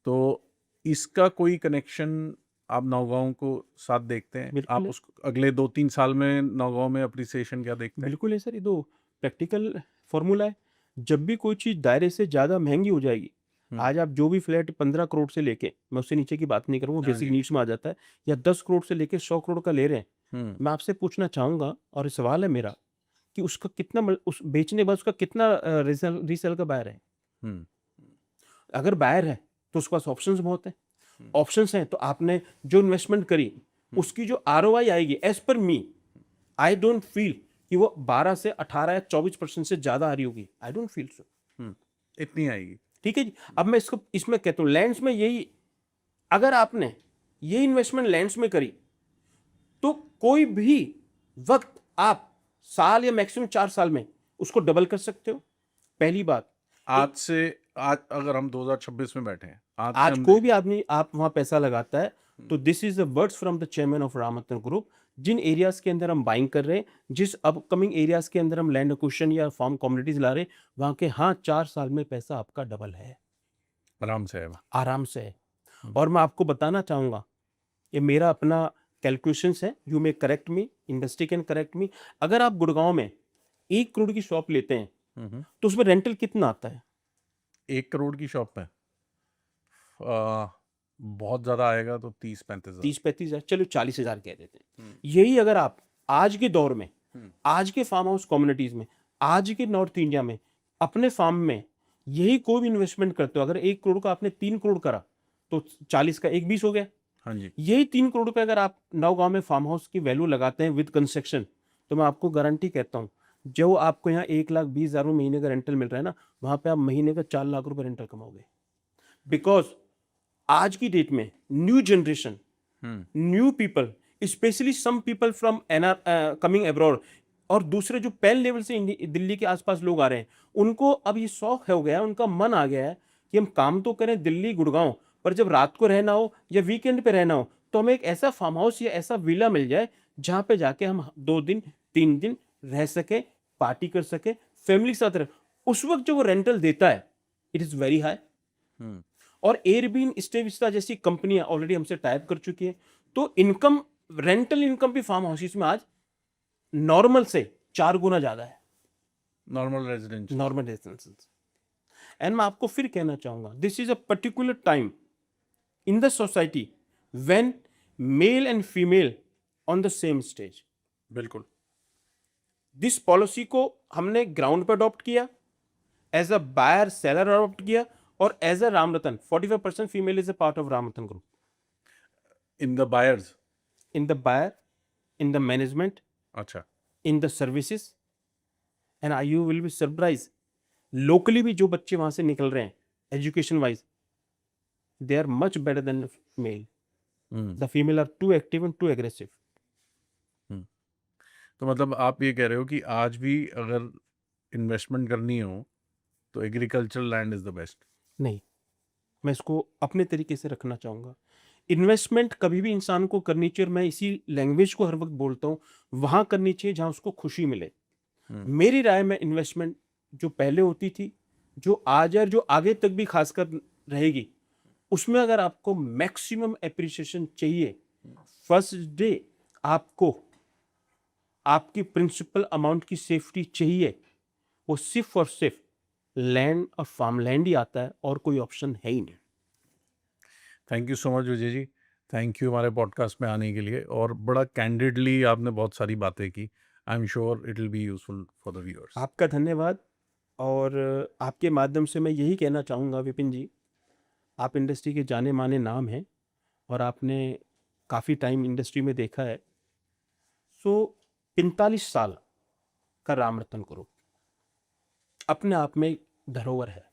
तो इसका कोई कनेक्शन आप नौगांव को साथ देखते हैं? बिल्कुल आप है। उस अगले 2-3 साल में नौगांव में अप्रिसिएशन क्या देखते हैं? बिल्कुल है सर, ये तो प्रैक्टिकल फॉर्मूला है। जब भी कोई चीज दायरे से ज्यादा महंगी हो जाएगी, आज आप जो भी फ्लैट 15 करोड़ से लेके, मैं उससे नीचे की बात नहीं करूँ, वो हाँ बेसिक जी। नीड्स में आ जाता है, या 10 करोड़ से लेके 100 करोड़ का ले रहे हैं, हम्म मैं आपसे पूछना चाहूंगा और ये सवाल है मेरा कि उसका कितना उस बेचने के बाद उसका कितना रीसेल का बायर है। हम्म अगर बायर है तो उसके पास ऑप्शंस बहुत है, हम्म। ऑप्शंस हैं तो आपने जो इन्वेस्टमेंट करी उसकी जो ROI आएगी, as per me I don't feel कि वो 12 से 18 या 24% से ज्यादा आ रही होगी। I don't feel so. इतनी आएगी? ठीक है जी। अब मैं इसको इसमें कहता हूँ लैंड्स में यही, अगर आपने ये इन्वेस्टमेंट लैंड्स में करी तो कोई भी वक्त आप साल या मैक्सिमम 4 साल में उसको डबल कर सकते हो। पहली बात, आज अगर हम 2026 में बैठे हैं, आज से आज हम कोई भी आदमी आप वहां पैसा लगाता है तो this is the words from the chairman of Ramratan group. जिन एरियाज के अंदर हम बाइंग कर रहे हैं, जिस अपकमिंग एरियाज के अंदर हम लैंड एक्विजिशन या फार्म कम्युनिटीज ला रहे हैं, वहां के हाँ 4 साल में पैसा आपका डबल है, आराम से है। आराम से है। और मैं आपको बताना चाहूंगा, ये मेरा अपना कैलकुलेशंस है, you may correct me, industry can correct मी। अगर आप गुड़गांव में 1 करोड़ की शॉप लेते हैं तो उसमें रेंटल कितना आता है? 1 करोड़ की शॉप में बहुत ज़्यादा आएगा तो 30-35 हज़ार। 30-35 हजार, चलो 40 हजार कह देते हैं। यही अगर आप आज के दौर में, आज के फार्म हाउस कम्युनिटीज में, आज के नॉर्थ इंडिया में अपने फार्म में यही कोई भी इन्वेस्टमेंट करते हो, अगर 1 करोड़ का आपने 3 करोड़ करा तो 40 का 1-20 हो गया। हाँ जी। यही 3 करोड़ रुपए अगर आप नौगांव में फार्म हाउस की वैल्यू लगाते हैं विद कंस्ट्रक्शन, तो मैं आपको गारंटी कहता हूँ, जो आपको यहाँ 1,20,000 में महीने का रेंटल मिल रहा है ना, वहां पे आप महीने का 4 लाख रुपए रेंटल कमाओगे। बिकॉज आज की डेट में new generation, new people, specially some people from coming abroad, और दूसरे जो पेन लेवल से दिल्ली के आसपास लोग आ रहे हैं, उनको अब ये शौक हो गया है, उनका मन आ गया है कि हम काम तो करें दिल्ली गुड़गांव, पर जब रात को रहना हो या वीकेंड पे रहना हो तो हमें एक ऐसा फार्म हाउस या ऐसा विला मिल जाए जहां पे जाके हम 2 दिन 3 दिन रह सके, पार्टी कर सके, फैमिली के साथ रहे। उस वक्त जो वो रेंटल देता है इट इज वेरी हाई। और एयरबीन, स्टे विस्टा जैसी कंपनियां ऑलरेडी हमसे टाइप कर चुकी है, तो इनकम, रेंटल इनकम भी फार्म हाउसेस में आज नॉर्मल से 4 गुना ज्यादा है, नॉर्मल रेजिडेंसेस। एंड मैं आपको फिर कहना चाहूंगा, this is a particular time in the society when male and female on the same stage. बिल्कुल। दिस पॉलिसी को हमने ग्राउंड पर अडॉप्ट किया, as a buyer seller adopt किया, और as a Ramratan 45% female is a part of Ramratan group. In the buyers? In the buyer, in the management, अच्छा। In the services, and you will be surprise, locally भी जो बच्चे वहां से निकल रहे हैं education wise, they are much better than male. The female are too active and too aggressive. तो मतलब आप ये कह रहे हो कि आज भी अगर इन्वेस्टमेंट करनी हो तो agricultural land is the best? नहीं, मैं इसको अपने तरीके से रखना चाहूंगा। इन्वेस्टमेंट कभी भी इंसान को करनी चाहिए, और मैं इसी लैंग्वेज को हर वक्त बोलता हूँ, वहां करनी चाहिए जहां उसको खुशी मिले। मेरी राय में इन्वेस्टमेंट जो पहले होती थी, जो आज और जो आगे तक भी खासकर रहेगी, उसमें अगर आपको मैक्सिमम एप्रिसिएशन चाहिए, फर्स्ट डे आपको आपकी प्रिंसिपल अमाउंट की सेफ्टी चाहिए, वो सिर्फ और सिर्फ लैंड और फार्म लैंड ही आता है, और कोई ऑप्शन है ही नहीं। Thank you so much Vijay ji, thank you हमारे पॉडकास्ट में आने के लिए, और बड़ा कैंडिडली आपने बहुत सारी बातें की। I'm sure it will be useful for the viewers. आपका धन्यवाद। और आपके माध्यम से मैं यही कहना चाहूँगा विपिन जी, आप इंडस्ट्री के जाने माने नाम हैं और आपने काफ़ी टाइम इंडस्ट्री में देखा है। सो 45 साल का रामरतन ग्रुप अपने आप में धरोहर है।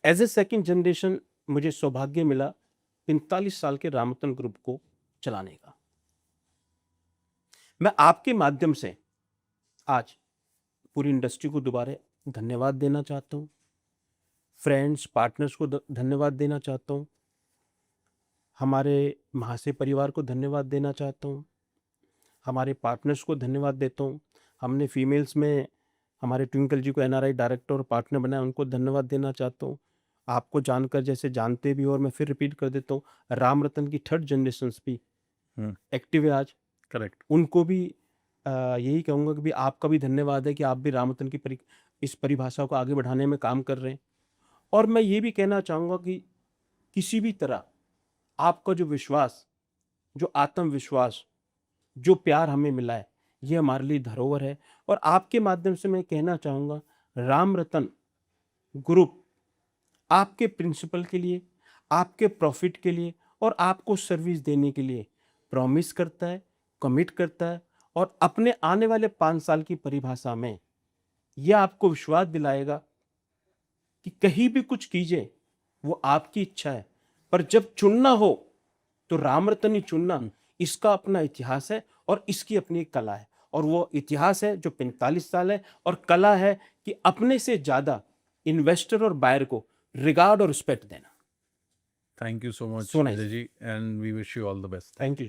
एज ए सेकेंड जनरेशन मुझे सौभाग्य मिला 45 साल के रामरतन ग्रुप को चलाने का। मैं आपके माध्यम से आज पूरी इंडस्ट्री को दोबारा धन्यवाद देना चाहता हूँ, फ्रेंड्स पार्टनर्स को धन्यवाद देना चाहता हूँ, हमारे महाशय परिवार को धन्यवाद देना चाहता हूँ, हमारे पार्टनर्स को धन्यवाद देता हूँ। हमने फीमेल्स में हमारे ट्विंकल जी को एनआरआई डायरेक्टर और पार्टनर बनाया, उनको धन्यवाद देना चाहता हूँ। आपको जानकर जैसे जानते भी, और मैं फिर रिपीट कर देता हूँ, रामरतन की थर्ड जनरेशन भी एक्टिव है आज। करेक्ट। उनको भी यही कहूँगा कि भी आपका भी धन्यवाद है कि आप भी रामरतन की इस परिभाषा को आगे बढ़ाने में काम कर रहे हैं। और मैं ये भी कहना चाहूँगा कि किसी भी तरह आपका जो विश्वास, जो आत्मविश्वास, जो प्यार हमें मिला है, ये हमारे लिए धरोहर है। और आपके माध्यम से मैं कहना चाहूँगा, रामरतन ग्रुप आपके प्रिंसिपल के लिए, आपके प्रॉफिट के लिए और आपको सर्विस देने के लिए प्रॉमिस करता है, कमिट करता है। और अपने आने वाले 5 साल की परिभाषा में यह आपको विश्वास दिलाएगा कि कहीं भी कुछ कीजिए वो आपकी इच्छा है, पर जब चुनना हो तो रामरतन ही चुनना। इसका अपना इतिहास है और इसकी अपनी एक कला है, और वो इतिहास है जो 45 साल है, और कला है कि अपने से ज्यादा इन्वेस्टर और बायर को रिगार्ड और रिस्पेक्ट देना। Thank you so much, So nice. Ajay ji, and we wish you all the best. Thank you.